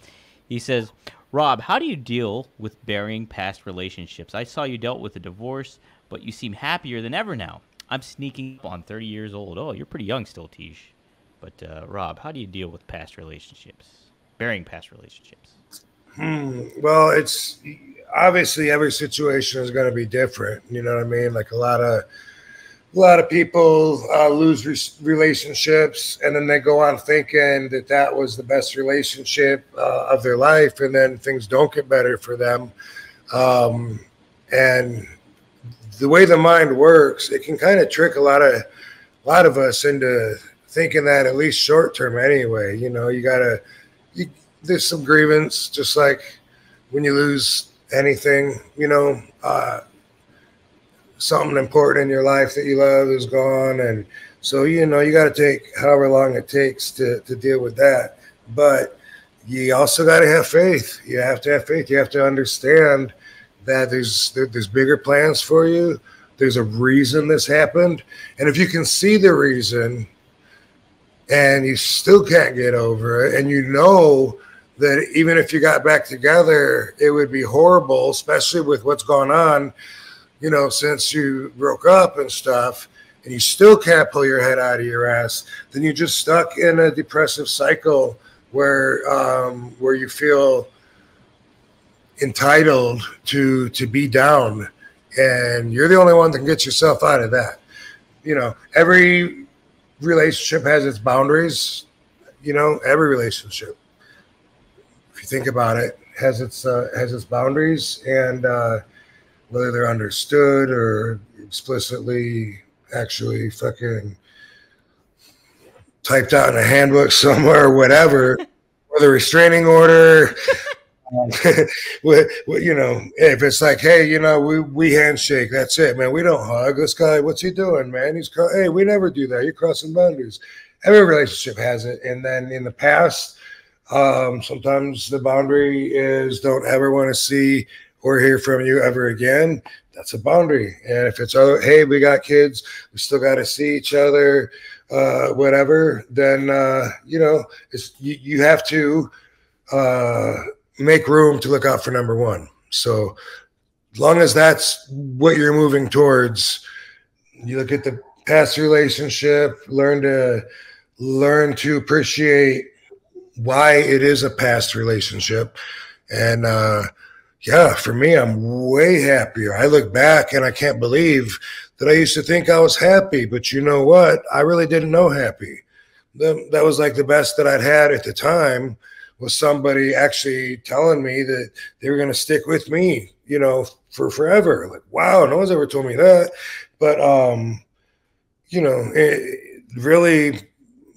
He says, Rob, how do you deal with burying past relationships? I saw you dealt with a divorce, but you seem happier than ever now. I'm sneaking up on 30 years old. Oh, you're pretty young still, Teej. But, Rob, how do you deal with past relationships? Burying past relationships? Well, it's obviously every situation is going to be different. You know what I mean? Like a lot of people lose relationships, and then they go on thinking that was the best relationship of their life, and then things don't get better for them. And the way the mind works, it can kind of trick a lot of us into thinking that at least short term anyway. You know, there's some grievance, just like when you lose anything, you know, something important in your life that you love is gone. And so, you know, you got to take however long it takes to deal with that. But you also got to have faith. You have to have faith. You have to understand that there's bigger plans for you. There's a reason this happened. And if you can see the reason and you still can't get over it, and you know that even if you got back together, it would be horrible, especially with what's gone on, you know, since you broke up and stuff, and you still can't pull your head out of your ass, then you're just stuck in a depressive cycle where you feel entitled to be down, and you're the only one that can get yourself out of that. You know, every relationship has its boundaries. You know, every relationship, if you think about it, has its boundaries, and whether they're understood or explicitly actually fucking typed out in a handbook somewhere or whatever, or the restraining order. You know, if it's like, hey, you know, we handshake, that's it, man. We don't hug. This guy, what's he doing, man? Hey, we never do that. You're crossing boundaries. Every relationship has it. And then in the past, sometimes the boundary is don't ever want to see or hear from you ever again. That's a boundary. And if it's, hey, we got kids, we still got to see each other, whatever, then, you know, you have to make room to look out for number one. So as long as that's what you're moving towards, you look at the past relationship, learn to appreciate why it is a past relationship. And yeah, for me, I'm way happier. I look back and I can't believe that I used to think I was happy, but you know what? I really didn't know happy. That was like the best that I'd had at the time, was somebody actually telling me that they were going to stick with me, you know, for forever. Like, wow, no one's ever told me that. But, you know, really,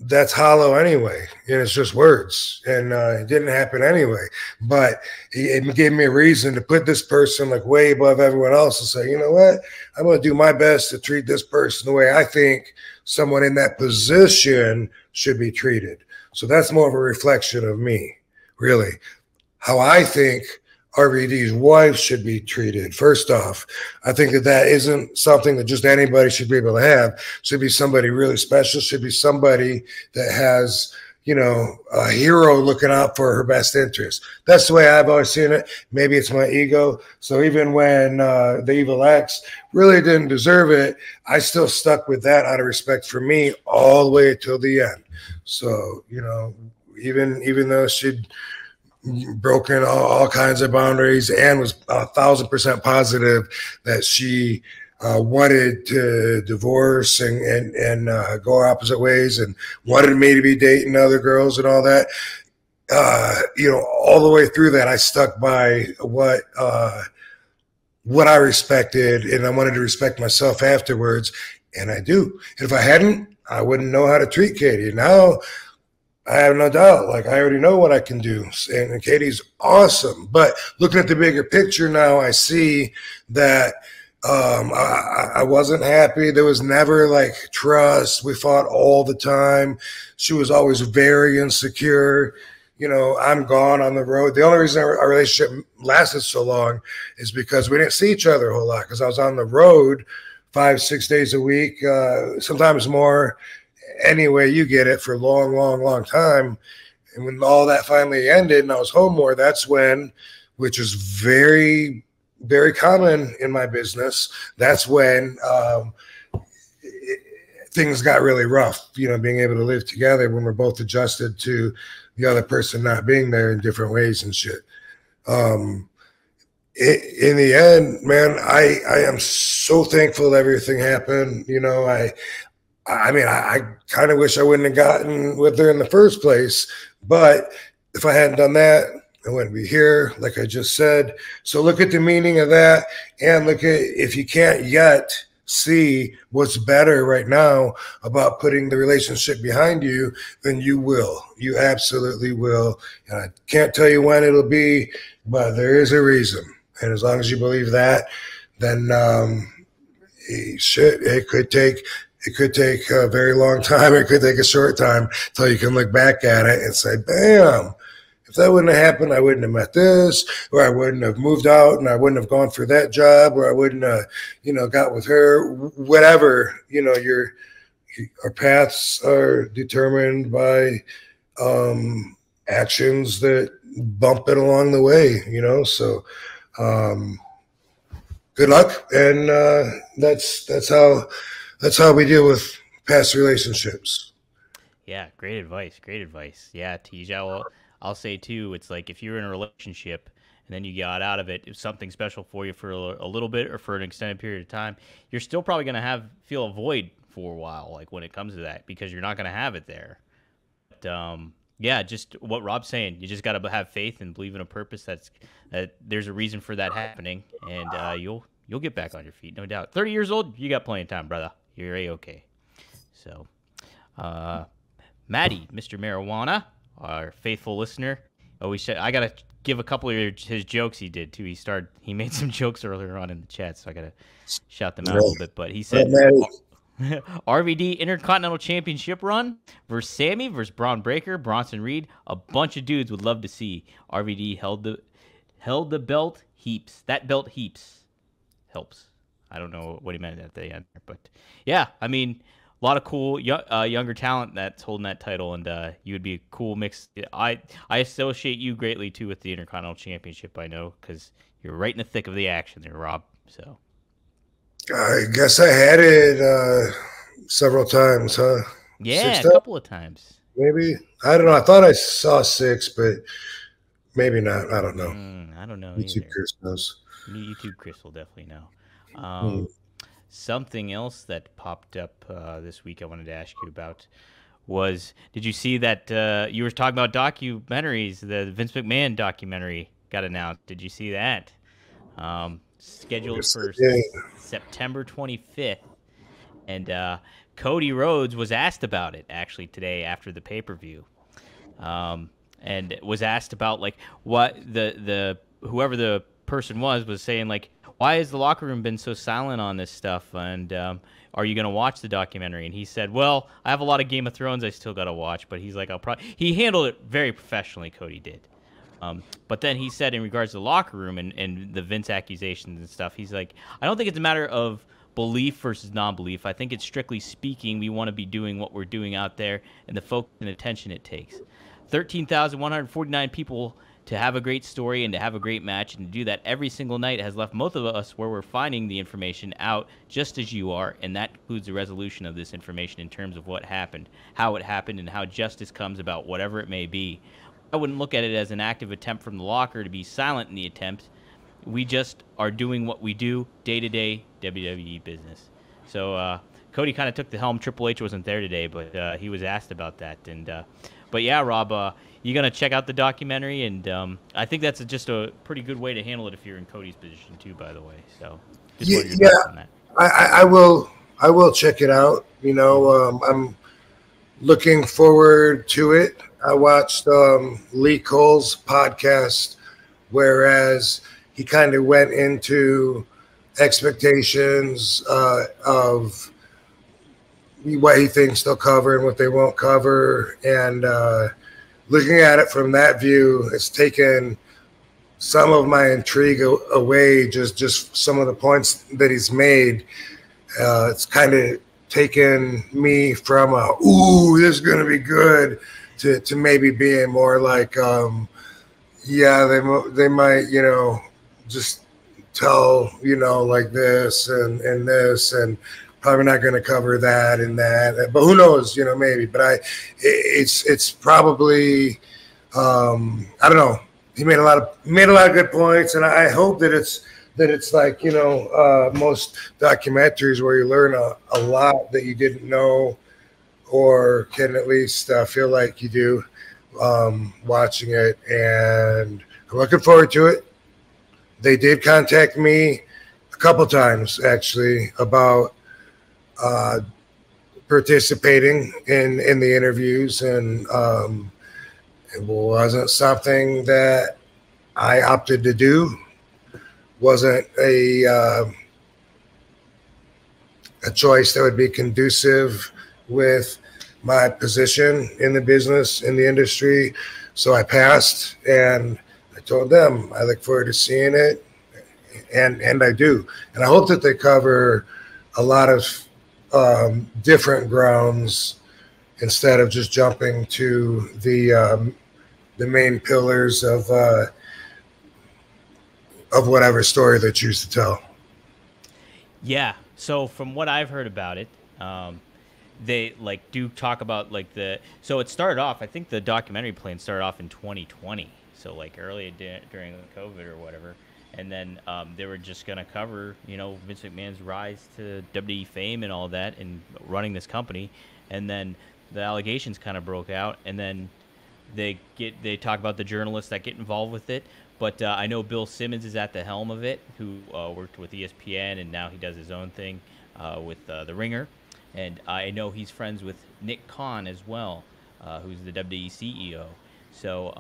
that's hollow anyway. And it's just words. And it didn't happen anyway. But it gave me a reason to put this person like way above everyone else and say, you know what? I'm going to do my best to treat this person the way I think someone in that position should be treated. So that's more of a reflection of me, really. How I think RVD's wife should be treated. First off, I think that isn't something that just anybody should be able to have. Should be somebody really special. Should be somebody that has, you know, a hero looking out for her best interest. That's the way I've always seen it. Maybe it's my ego. So even when the evil ex really didn't deserve it, I still stuck with that out of respect for me all the way till the end. So, you know, even though she'd broken all kinds of boundaries and was 1,000% positive that she wanted to divorce and go opposite ways and wanted me to be dating other girls and all that, you know, all the way through that, I stuck by what I respected, and I wanted to respect myself afterwards, and I do. And if I hadn't, I wouldn't know how to treat Katie. Now, I have no doubt, like, I already know what I can do, and Katie's awesome. But looking at the bigger picture now, I see that I wasn't happy. There was never like trust. We fought all the time. She was always very insecure. You know, I'm gone on the road. The only reason our relationship lasted so long is because we didn't see each other a whole lot, because I was on the road 5-6 days a week, sometimes more. Anyway, you get it, for a long time. And when all that finally ended and I was home more, that's when, which is very, very common in my business, that's when things got really rough, you know, being able to live together when we're both adjusted to the other person not being there in different ways and shit. In the end, man, I am so thankful that everything happened. You know, I mean, I kind of wish I wouldn't have gotten with her in the first place, but if I hadn't done that, I wouldn't be here, like I just said. So look at the meaning of that, and look at, if you can't yet see what's better right now about putting the relationship behind you, then you will. You absolutely will. And I can't tell you when it'll be, but there is a reason. And as long as you believe that, then it could take a very long time. It could take a short time until you can look back at it and say, bam, if that wouldn't have happened, I wouldn't have met this, or I wouldn't have moved out, and I wouldn't have gone for that job, or I wouldn't have, got with her, whatever. Our paths are determined by actions that bump it along the way, so good luck. And that's how we deal with past relationships. Yeah, great advice. Great advice. Yeah, Tej, I'll say too, it's like if you're in a relationship and then you got out of it, if something special for you for a little bit or for an extended period of time, you're still probably going to feel a void for a while, like when it comes to that, because you're not going to have it there. But yeah, just what Rob's saying, you just got to have faith and believe in a purpose that there's a reason for that happening, and you'll get back on your feet, no doubt. 30 years old, you got plenty of time, brother. You're A-okay. So, Maddie, Mr. Marijuana, our faithful listener. I got to give a couple of his jokes he did, too. He made some jokes earlier on in the chat, so I got to shout them out a little bit. But he said, RVD Intercontinental Championship run versus Sammy versus Braun Breaker, Bronson Reed. A bunch of dudes would love to see. RVD held the belt heaps. That belt heaps. Helps. I don't know what he meant at the end, but yeah, I mean, a lot of cool younger talent that's holding that title, and you would be a cool mix. I associate you greatly too with the Intercontinental Championship. I know because you're right in the thick of the action there, Rob. So I guess I had it several times, huh? Yeah, a couple of times. Maybe. I don't know. I thought I saw 6, but maybe not. I don't know. I don't know. YouTube Chris knows. YouTube Chris will definitely know. Something else that popped up this week I wanted to ask you about was, did you see that you were talking about documentaries, the Vince McMahon documentary got announced. Did you see that? Scheduled for September 25th. And Cody Rhodes was asked about it, actually, today after the pay-per-view. And was asked about, like, what whoever the person was saying, like, why has the locker room been so silent on this stuff? And are you going to watch the documentary? And he said, well, I have a lot of Game of Thrones I still got to watch. But he's like, he handled it very professionally, Cody did. But then he said in regards to the locker room and the Vince accusations and stuff, he's like, I don't think it's a matter of belief versus non-belief. I think it's strictly speaking, we want to be doing what we're doing out there and the focus and attention it takes. 13,149 people to have a great story and to have a great match, and to do that every single night has left most of us where we're finding the information out just as you are, and that includes the resolution of this information in terms of what happened, how it happened, and how justice comes about, whatever it may be. I wouldn't look at it as an active attempt from the locker to be silent in the attempt. We just are doing what we do day-to-day WWE business. So Cody kind of took the helm. Triple H wasn't there today, but he was asked about that. And but yeah, Rob, you're going to check out the documentary, and I think that's just a pretty good way to handle it if you're in Cody's position too, by the way. So just what are your thoughts on that? I will check it out. You know, I'm looking forward to it. I watched Lee Cole's podcast, whereas he kind of went into expectations of what he thinks they'll cover and what they won't cover. And looking at it from that view, it's taken some of my intrigue away, just some of the points that he's made. It's kind of taken me from ooh, this is going to be good, to maybe being more like, yeah, they might, you know, just tell, you know, like this and this, and probably not going to cover that and that, but who knows, you know, maybe. But it's probably, I don't know. He made a lot of good points, and I hope that it's like, you know, most documentaries where you learn a lot that you didn't know, or can at least feel like you do watching it. And I'm looking forward to it. They did contact me a couple times, actually, about participating in the interviews, and it wasn't something that I opted to do. Wasn't a choice that would be conducive with my position in the business, in the industry. So I passed, and I told them I look forward to seeing it, and I do. And I hope that they cover a lot of different grounds instead of just jumping to the main pillars of whatever story they choose to tell. Yeah. So from what I've heard about it, they do talk about so it started off, I think the documentary plan started off in 2020. So early during COVID or whatever. And then they were just going to cover, Vince McMahon's rise to WWE fame and all that and running this company. And then the allegations kind of broke out. And then they talk about the journalists that get involved with it. But I know Bill Simmons is at the helm of it, who worked with ESPN, and now he does his own thing with The Ringer. And I know he's friends with Nick Khan as well, who's the WWE CEO. So,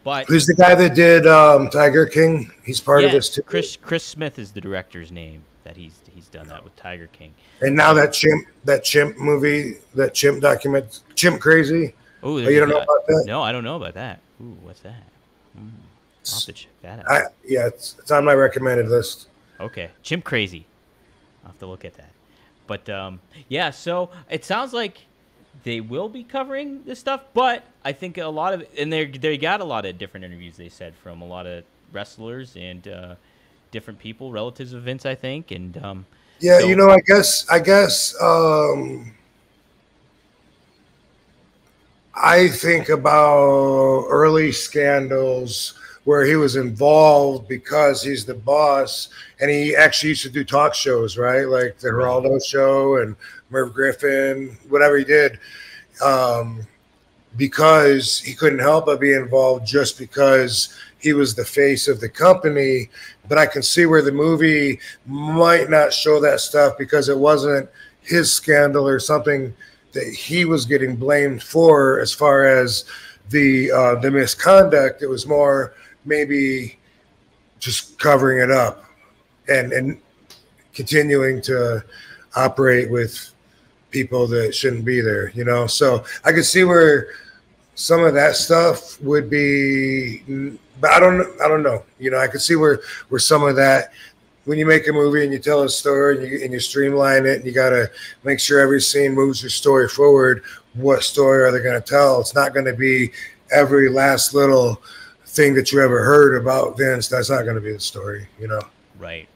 but who's the guy that did Tiger King? He's part of this too. Chris Smith is the director's name that he's done that with Tiger King. And now that chimp movie, that chimp document, Chimp Crazy. Oh, you don't know about that? No, I don't know about that. Ooh, what's that? I'll have to check that out. It's on my recommended list. Okay, Chimp Crazy. I'll have to look at that. But yeah, so it sounds like they will be covering this stuff, but I think a lot of, and they got a lot of different interviews, they said, from a lot of wrestlers and different people, relatives of Vince, I think, and yeah, so, I guess I think about early scandals where he was involved because he's the boss, and he actually used to do talk shows, right? Like the Geraldo Show and Merv Griffin, whatever he did, because he couldn't help but be involved just because he was the face of the company. But I can see where the movie might not show that stuff because it wasn't his scandal or something that he was getting blamed for as far as the misconduct. It was more maybe just covering it up and continuing to operate with people that shouldn't be there, So I could see where some of that stuff would be, but I don't know. I could see where some of that, when you make a movie and you tell a story and you streamline it and you got to make sure every scene moves your story forward, what story are they going to tell? It's not going to be every last little thing that you ever heard about Vince. That's not going to be the story, Right.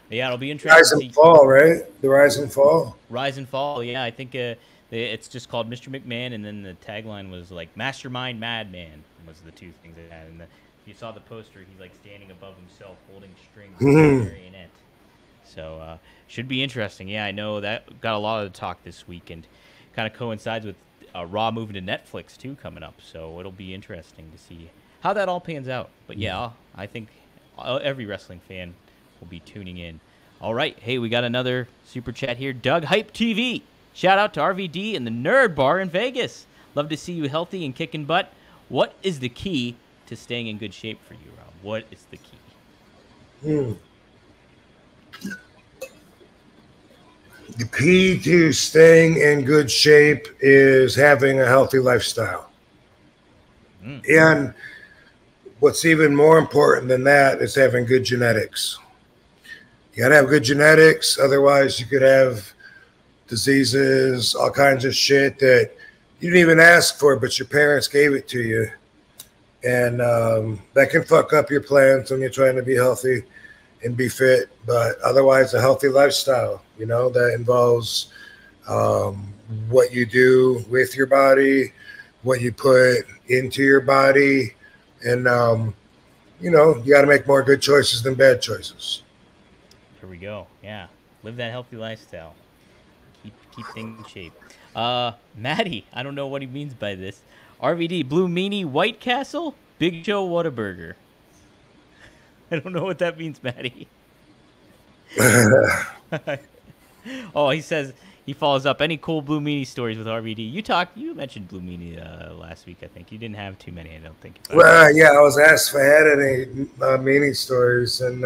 Yeah, it'll be interesting. Rise and Fall, right? The Rise and Fall. Rise and Fall, yeah. I think it's just called Mr. McMahon, and then the tagline was Mastermind Madman was the two things they had. And if you saw the poster, he's standing above himself holding strings with a marionette. So should be interesting. Yeah, I know that got a lot of the talk this week, and kind of coincides with Raw moving to Netflix too coming up. So it'll be interesting to see how that all pans out. But yeah, I think every wrestling fan will be tuning in. All right. Hey, we got another super chat here. Doug Hype TV. Shout out to RVD and the Nerd Bar in Vegas. Love to see you healthy and kicking butt. What is the key to staying in good shape for you, Rob? What is the key? The key to staying in good shape is having a healthy lifestyle. And what's even more important than that is having good genetics. You got to have good genetics. Otherwise, you could have diseases, all kinds of shit that you didn't even ask for, but your parents gave it to you. And that can fuck up your plans when you're trying to be healthy and be fit. But otherwise, a healthy lifestyle, that involves what you do with your body, what you put into your body. And, you got to make more good choices than bad choices. Here we go. Yeah. Live that healthy lifestyle. Keep things in shape. Maddie, I don't know what he means by this. RVD, Blue Meanie, White Castle, Big Joe Whataburger. I don't know what that means, Maddie. Oh, he says He follows up any cool Blue Meanie stories with RVD. You mentioned Blue Meanie last week. I think you didn't have too many. I don't think. Well, yeah, I was asked if I had any meanie stories, and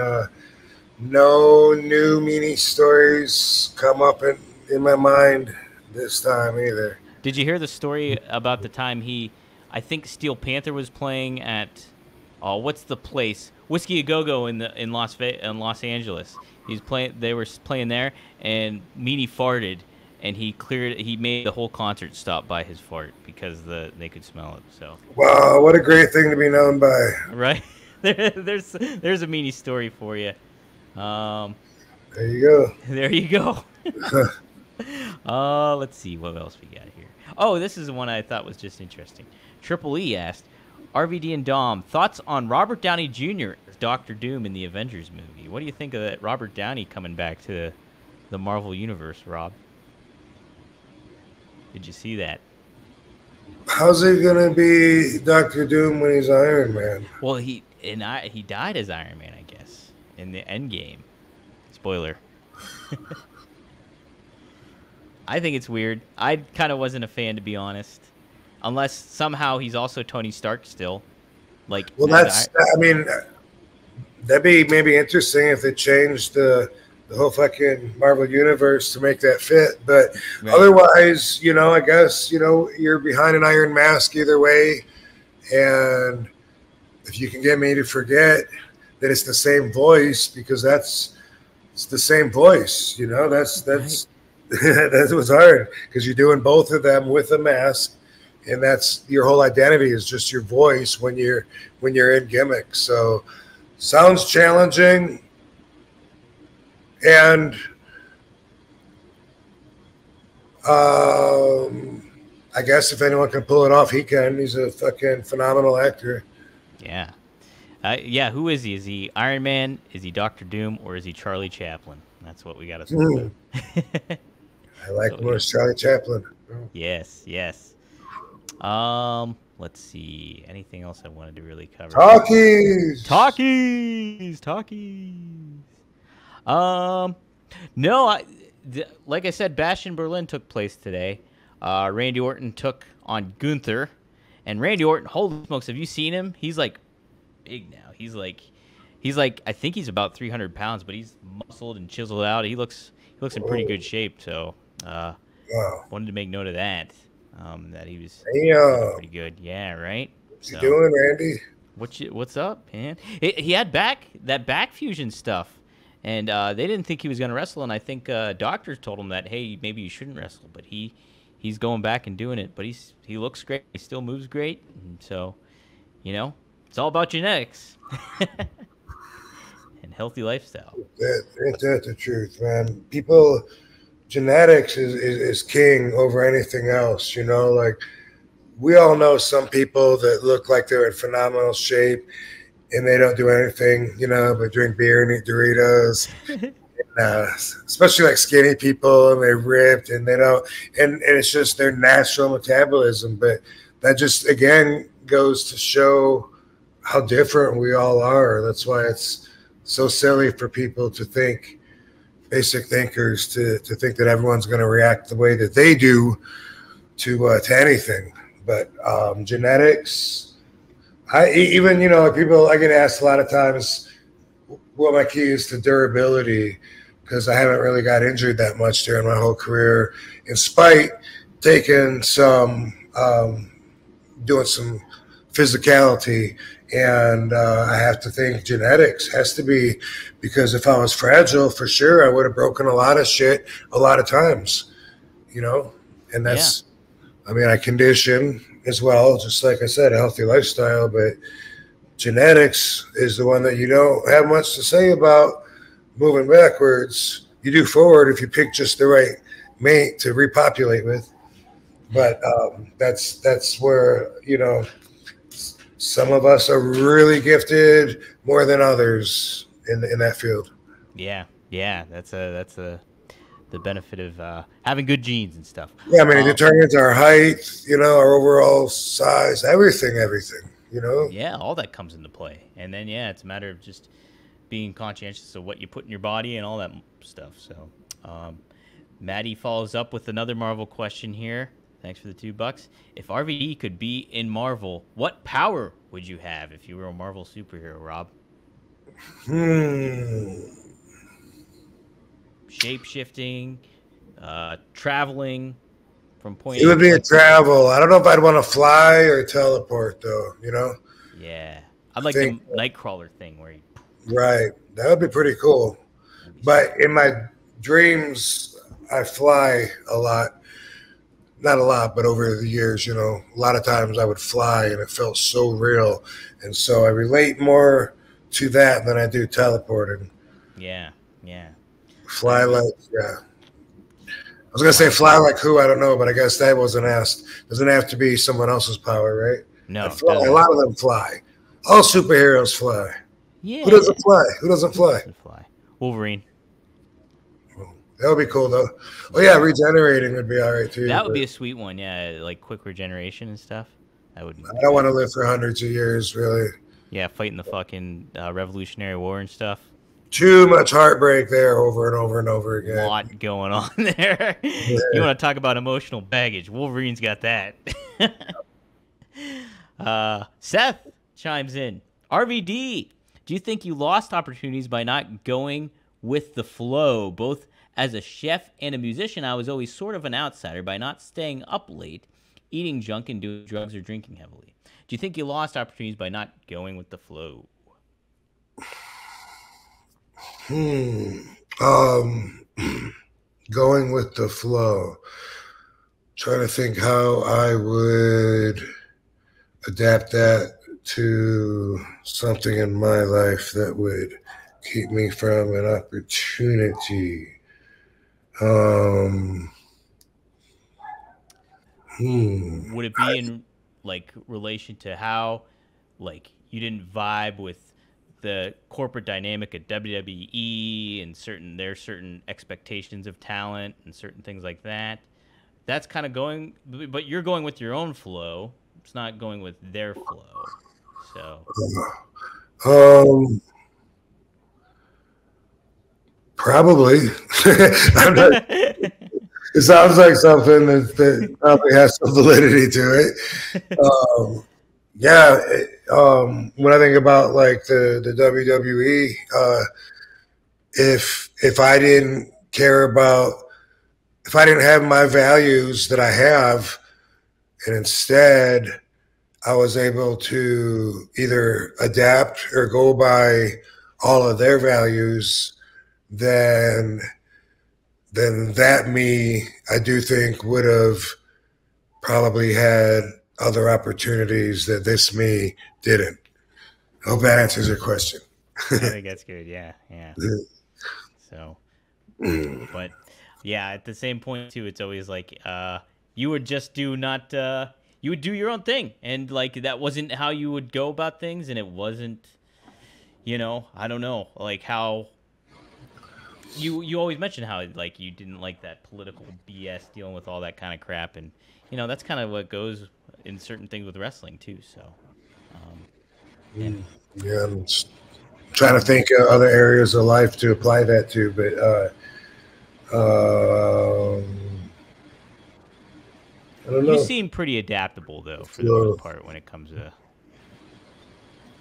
no new meanie stories come up in my mind this time either. Did you hear the story about the time I think Steel Panther was playing at, what's the place? Whiskey A Go Go in Los Angeles. They were playing there, and Meanie farted, and he made the whole concert stop by his fart because they could smell it. So. Wow, what a great thing to be known by. Right? there's a Meanie story for you. There you go. There you go. Let's see what else we got here. Oh, this is the one I thought was just interesting. Triple E asked, RVD and Dom, thoughts on Robert Downey Jr. as Doctor Doom in the Avengers movie? What do you think of that Robert Downey coming back to the Marvel Universe, Rob? Did you see that? How's he gonna be Doctor Doom when he's Iron Man? Well, he died as Iron Man, I guess, in the Endgame. Spoiler. I think it's weird. I kind of wasn't a fan, to be honest. Unless somehow he's also Tony Stark still. Like, well, I mean, that'd be maybe interesting if they changed the whole fucking Marvel universe to make that fit. But right. Otherwise, I guess, you're behind an iron mask either way. And if you can get me to forget that it's the same voice, because it's the same voice, that's right. That was hard because you're doing both of them with a mask, and that's your whole identity is just your voice when you're in gimmick. So sounds challenging, and I guess if anyone can pull it off, he can. He's a fucking phenomenal actor. Yeah. Yeah, who is he? Is he Iron Man? Is he Doctor Doom? Or is he Charlie Chaplin? That's what we got to sort out. I like more Charlie Chaplin. Yes. Let's see. Anything else I wanted to really cover? Talkies. No, like I said, Bash in Berlin took place today. Randy Orton took on Gunther. And Randy Orton, holy smokes, have you seen him? He's like big now. He's like I think he's about 300 pounds, but he's muscled and chiseled out. He looks in pretty good shape. So wanted to make note of that. That he was pretty good. Yeah, right. What's he doing, Randy? What's up, man? He had that back fusion stuff, and they didn't think he was going to wrestle. And I think doctors told him that, hey, maybe you shouldn't wrestle. But he's going back and doing it. But he looks great. He still moves great. And so, it's all about genetics and healthy lifestyle. Ain't that the truth, man? Genetics is king over anything else, like we all know some people that look like they're in phenomenal shape and they don't do anything, but drink beer and eat Doritos. And, especially like skinny people, and they're ripped and they don't, and it's just their natural metabolism. But that just again goes to show how different we all are. That's why it's so silly for people to think, basic thinkers, to think that everyone's going to react the way that they do to anything. But genetics, I get asked a lot of times what my key is to durability, because I haven't really got injured that much during my whole career, in spite taking some doing some physicality. And I have to think genetics has to be, because if I was fragile, for sure, I would have broken a lot of shit a lot of times, and that's, I condition as well, just like I said, a healthy lifestyle, but genetics is the one that you don't have much to say about moving backwards. You do forward if you pick just the right mate to repopulate with. But that's where, some of us are really gifted more than others in that field. Yeah, that's the benefit of having good genes and stuff. Yeah, it determines our height, our overall size, everything. Yeah, all that comes into play, and then it's a matter of just being conscientious of what you put in your body and all that stuff. So, Maddie follows up with another Marvel question here. Thanks for the $2. If RVD could be in Marvel, what power would you have if you were a Marvel superhero, Rob? Shape-shifting, traveling from point. It would be a travel. I don't know if I'd want to fly or teleport, though. You know? Yeah, I'd like the Nightcrawler thing where you. Right, that would be pretty cool. But in my dreams, I fly a lot. Not a lot, but over the years, you know, a lot of times I would fly and it felt so real. And so I relate more to that than I do teleporting. Yeah. Fly like, yeah. I was going to say fly like who, I don't know, but I guess that wasn't asked. Doesn't have to be someone else's power, right? No. A lot of them fly. All superheroes fly. Yeah. Who doesn't fly? Wolverine. That would be cool, though. Oh, yeah, regenerating would be all right, too. That would be a sweet one, yeah, like quick regeneration and stuff. That would. I don't want to live for hundreds of years, really. Yeah, fighting the fucking Revolutionary War and stuff. Too much heartbreak there over and over and over again. A lot going on there. Yeah. You want to talk about emotional baggage. Wolverine's got that. Seth chimes in. RVD, do you think you lost opportunities by not going with the flow? Both as a chef and a musician, I was always sort of an outsider by not staying up late, eating junk, and doing drugs or drinking heavily. Do you think you lost opportunities by not going with the flow? Going with the flow. Trying to think how I would adapt that to something in my life that would keep me from an opportunity. Would it be in like relation to how like you didn't vibe with the corporate dynamic at WWE and certain expectations of talent and certain things like that? That's kind of going, but you're going with your own flow. It's not going with their flow. So probably. It sounds like something that probably has some validity to it. When I think about like the WWE, if I didn't care about, if I didn't have my values that I have, and instead I was able to either adapt or go by all of their values, then that me, I do think, would have probably had other opportunities that this me didn't. I hope that answers your question. I think that's good. Yeah. So, but yeah, at the same point too, it's always like you would just you would do your own thing, and like that wasn't how you would go about things, and it wasn't, I don't know, like how. You always mention how like you didn't like that political BS dealing with all that kind of crap, and that's kind of what goes in certain things with wrestling too. So, I'm just trying to think of other areas of life to apply that to, but I don't know. You seem pretty adaptable though, for the most part, when it comes to.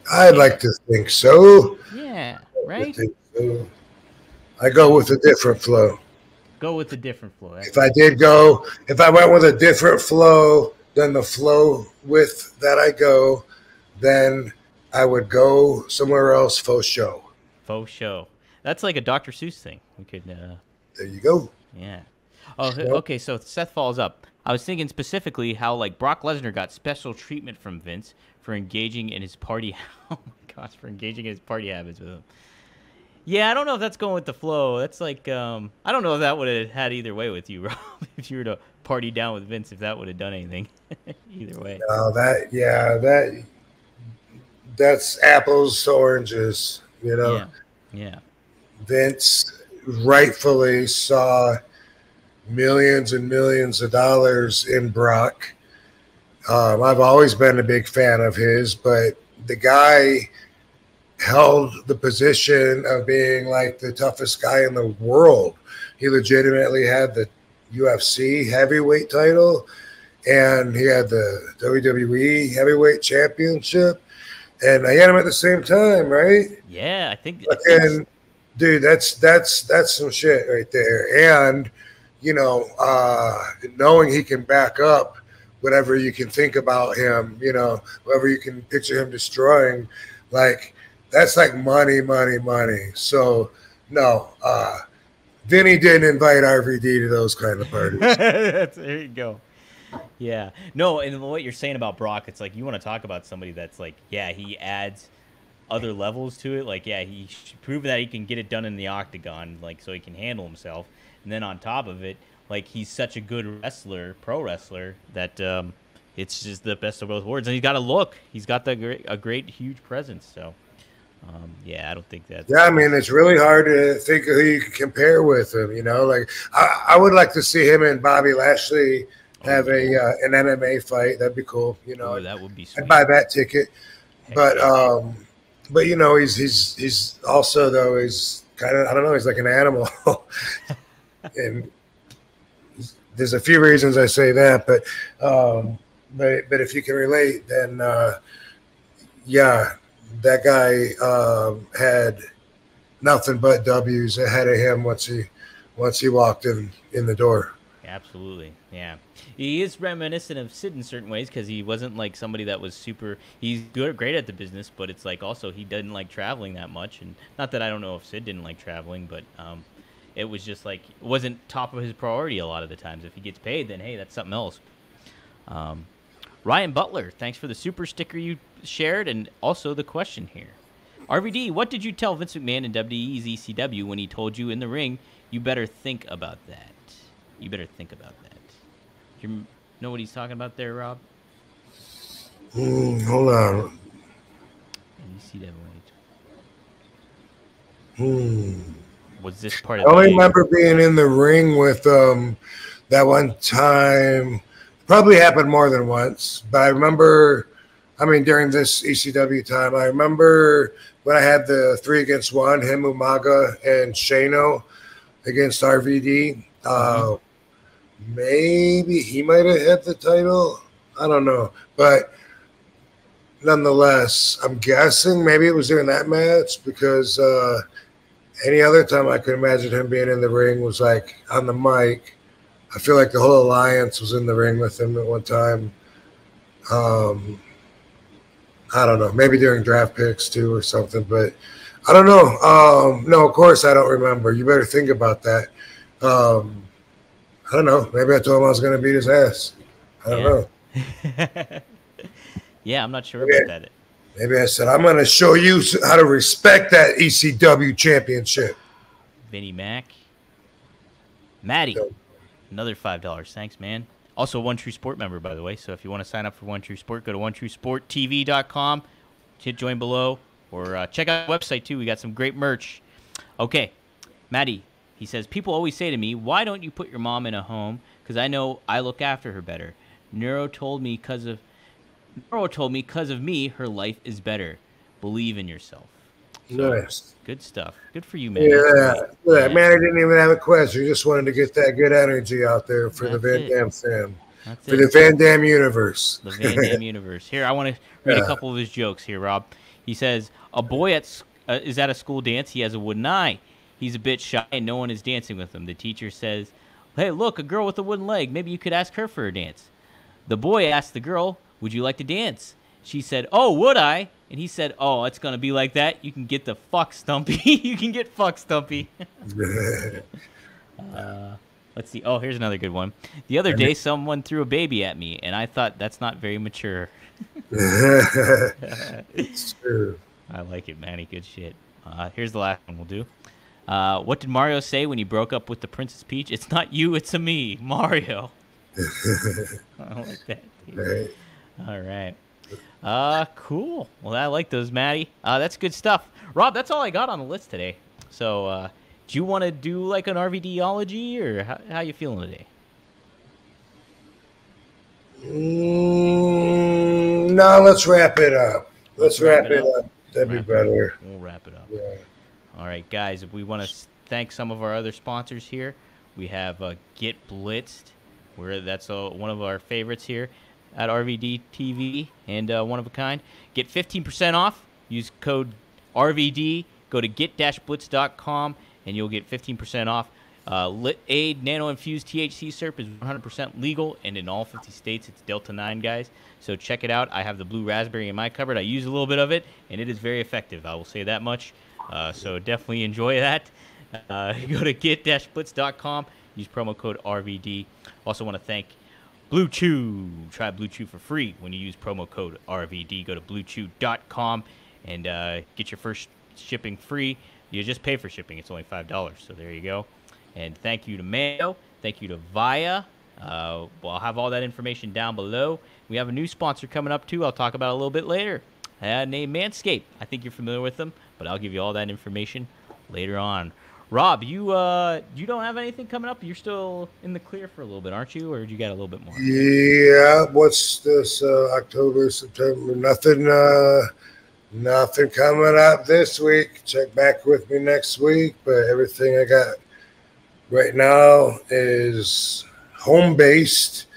I'd like to think so. Yeah. Right. I go with a different flow. Go with a different flow. If I went with a different flow than the flow with that I go, then I would go somewhere else faux show. Faux show. That's like a Dr. Seuss thing. We could. There you go. Yeah. Oh, okay. So Seth follows up. I was thinking specifically how like Brock Lesnar got special treatment from Vince for engaging in his party. Oh my gosh, for engaging in his party habits with him. Yeah, I don't know if that's going with the flow. That's like, I don't know if that would have had either way with you, Rob. If you were to party down with Vince, if that would have done anything, either way. That's apples to oranges, Yeah. Vince rightfully saw millions and millions of dollars in Brock. I've always been a big fan of his, but the guy held the position of being like the toughest guy in the world. he legitimately had the UFC heavyweight title, and he had the WWE heavyweight championship, and I had him at the same time, right? Yeah, I think. And dude, that's some shit right there. And knowing he can back up whatever you can think about him, whatever you can picture him destroying, like that's like money. So no, Vinny didn't invite RVD to those kind of parties. There you go. Yeah. No, and what you're saying about Brock, it's like you want to talk about somebody that's like, yeah, he adds other levels to it. Like, yeah, he should prove that he can get it done in the octagon, like, so he can handle himself. And then on top of it, like, he's such a good wrestler, pro wrestler, that it's just the best of both worlds. And he's got a look. He's got a great, huge presence. So, yeah, I don't think that. Yeah, I mean, it's really hard to think of who you can compare with him. Like, I would like to see him and Bobby Lashley have an MMA fight. That'd be cool. Oh, that would be sweet. I'd buy that ticket. But he's also, though, he's kind of, I don't know, he's like an animal. And there's a few reasons I say that, but if you can relate, then yeah, that guy had nothing but W's ahead of him once he walked in the door. Absolutely, yeah. He is reminiscent of Sid in certain ways because he wasn't like somebody that was super. He's great at the business, but it's like also he didn't like traveling that much. And not that I don't know if Sid didn't like traveling, but it was just like it wasn't top of his priority a lot of the times. If he gets paid, then hey, that's something else. Ryan Butler, thanks for the super sticker you shared, and also the question here. RVD, what did you tell Vince McMahon in WWE's ECW when he told you in the ring, you better think about that? You better think about that. Do you know what he's talking about there, Rob? Hold on. Was this part of I only remember being in the ring with that one time. Probably happened more than once, but I remember, during this ECW time, I remember when I had the 3 against 1, him, Umaga, and Shano against RVD. Maybe he might have had the title. I don't know. But nonetheless, I'm guessing maybe it was during that match because any other time I could imagine him being in the ring was like on the mic. I feel like the whole alliance was in the ring with him at one time. I don't know. Maybe during draft picks too or something. But I don't know. No, of course I don't remember. You better think about that. I don't know. Maybe I told him I was going to beat his ass. I don't know. Yeah, I'm not sure about that. Maybe I said, I'm going to show you how to respect that ECW championship. Vinnie Mac. Maddie, another $5. Thanks, man. Also, One True Sport member, by the way. So if you want to sign up for One True Sport, go to OneTrueSportTV.com. Hit join below. Or check out the website, too. We got some great merch. Okay, Maddie. He says, people always say to me, why don't you put your mom in a home? Because I know I look after her better. Neuro told me because of me, her life is better. Believe in yourself. So, nice. Good stuff. Good for you, man. Yeah. Man, I didn't even have a question. He just wanted to get that good energy out there for the Van Dam fam. For the Van Dam universe. The Van Dam universe. Here, I want to read a couple of his jokes here, Rob. He says, a boy is at a school dance. He has a wooden eye. He's a bit shy and no one is dancing with him. The teacher says, hey, look, a girl with a wooden leg. Maybe you could ask her for a dance. The boy asked the girl, would you like to dance? She said, oh, would I? And he said, oh, it's going to be like that. You can get the fuck, Stumpy. You can get fuck, Stumpy. Let's see. Oh, here's another good one. The other day, someone threw a baby at me, and I thought that's not very mature. It's true. I like it, Manny. Good shit. Here's the last one we'll do. What did Mario say when he broke up with the Princess Peach? It's not you, it's a me, Mario. I like that. Right. All right. Cool. Well, I like those, Maddie. That's good stuff. Rob, that's all I got on the list today. So, do you want to do like an RVDology, or how you feeling today? No, let's wrap it up. Let's wrap it up. That'd be better. We'll wrap it up. Yeah. All right, guys, if we want to thank some of our other sponsors here. We have Get Blitzed, where that's one of our favorites here at RVD TV and One of a Kind. Get 15% off. Use code RVD. Go to get-blitz.com and you'll get 15% off. Lit Aid nano-infused THC syrup is 100% legal, and in all 50 states, it's Delta 9, guys. So check it out. I have the blue raspberry in my cupboard. I use a little bit of it, and it is very effective. I will say that much. So definitely enjoy that. Go to get-blitz.com. Use promo code RVD. Also want to thank Blue Chew. Try Blue Chew for free when you use promo code RVD. Go to bluechew.com and get your first shipping free. You just pay for shipping. It's only $5. So there you go. And thank you to Mayo. Thank you to Via. Well, I'll have all that information down below. We have a new sponsor coming up, too. I'll talk about it a little bit later. Named Manscaped. I think you're familiar with them, but I'll give you all that information later on. Rob, you don't have anything coming up? You're still in the clear for a little bit, aren't you? Or you got a little bit more? Yeah. What's this? October, September? Nothing coming up this week. Check back with me next week. But everything I got right now is home-based,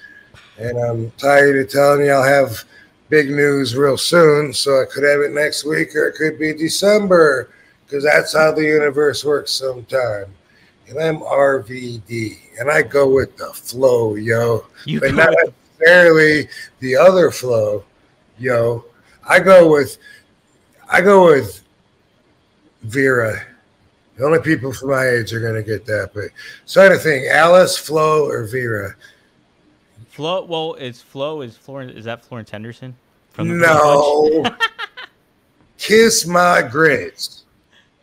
and I'm tired of telling you I'll have big news real soon, so I could have it next week or it could be December, because that's how the universe works sometime. And I'm RVD, and I go with the flow, yo. But not necessarily the other flow, yo. I go with Vera. The only people from my age are going to get that. But so I think Alice, Flo, or Vera. Flo. Well, is Florence? Is that Florence Henderson? No. Kiss My Grits.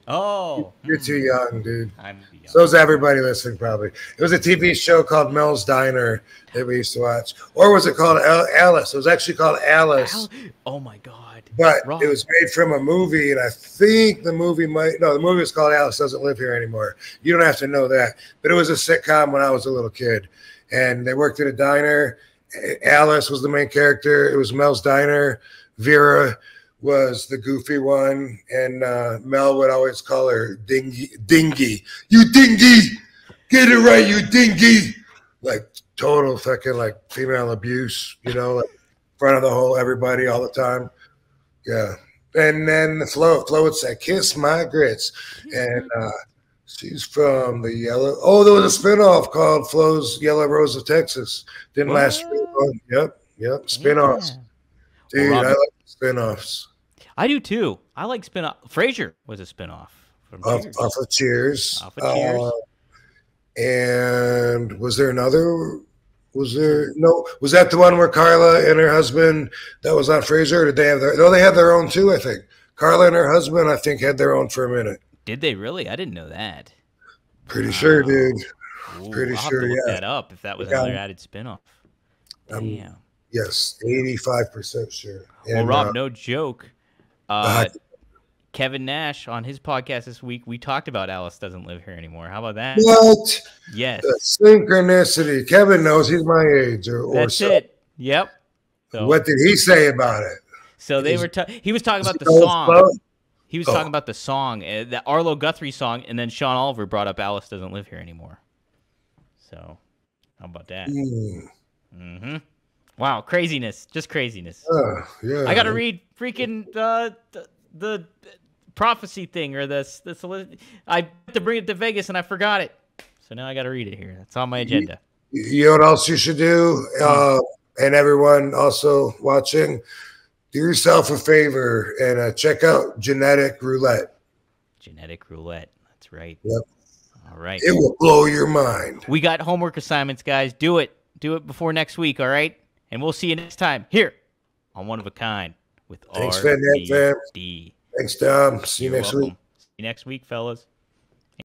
Oh, you're too young, dude. I'm too young. So's everybody listening, probably. It was a TV show called Mel's Diner that we used to watch, or was it called Alice? It was actually called Alice. Oh my God! But it was made from a movie, and I think the movie the movie was called Alice Doesn't Live Here Anymore. You don't have to know that. But it was a sitcom when I was a little kid. And they worked at a diner. Alice was the main character. It was Mel's Diner. Vera was the goofy one. And Mel would always call her Dingy. You dingy! Get it right, you dingy! Like total fucking like female abuse, like in front of the whole everybody all the time. Yeah. And then the Flo would say, Kiss My Grits. And she's from the Yellow. Oh, there was a spinoff called Flo's Yellow Rose of Texas. Didn't last very long. Yep. Spinoffs. Yeah. Dude, I like spinoffs. I do too. I like spinoff. Frasier was a spinoff from Cheers. Off of Cheers. Off of Cheers. And was there another? Was there no? Was that the one where Carla and her husband that was on Frasier? Or did they have their? No, they had their own too. I think Carla and her husband, I think, had their own for a minute. Did they really? I didn't know that. Pretty sure, dude. Ooh, Pretty I'll sure, have to look yeah. that up if that was another added spinoff. Damn. Yes, 85% sure. Well, and, Rob, no joke. Kevin Nash on his podcast this week, we talked about Alice Doesn't Live Here Anymore. How about that? What? Yes. The synchronicity. Kevin knows he's my age. That's so. It. Yep. So, what did he say about it? So they were. He was talking about the song. He was talking about the song, the Arlo Guthrie song, and then Sean Oliver brought up Alice Doesn't Live Here Anymore. So, how about that? Mm-hmm. Wow, craziness. Just craziness. Yeah. I got to read freaking the prophecy thing or this. I had to bring it to Vegas, and I forgot it. So now I got to read it here. That's on my agenda. You know what else you should do? And everyone also watching, do yourself a favor and check out Genetic Roulette. Genetic Roulette. That's right. Yep. All right. It will blow your mind. We got homework assignments, guys. Do it. Do it before next week, all right? And we'll see you next time here on One of a Kind with Thanks, RVD. Thanks, Dom. See you next week. See you next week, fellas.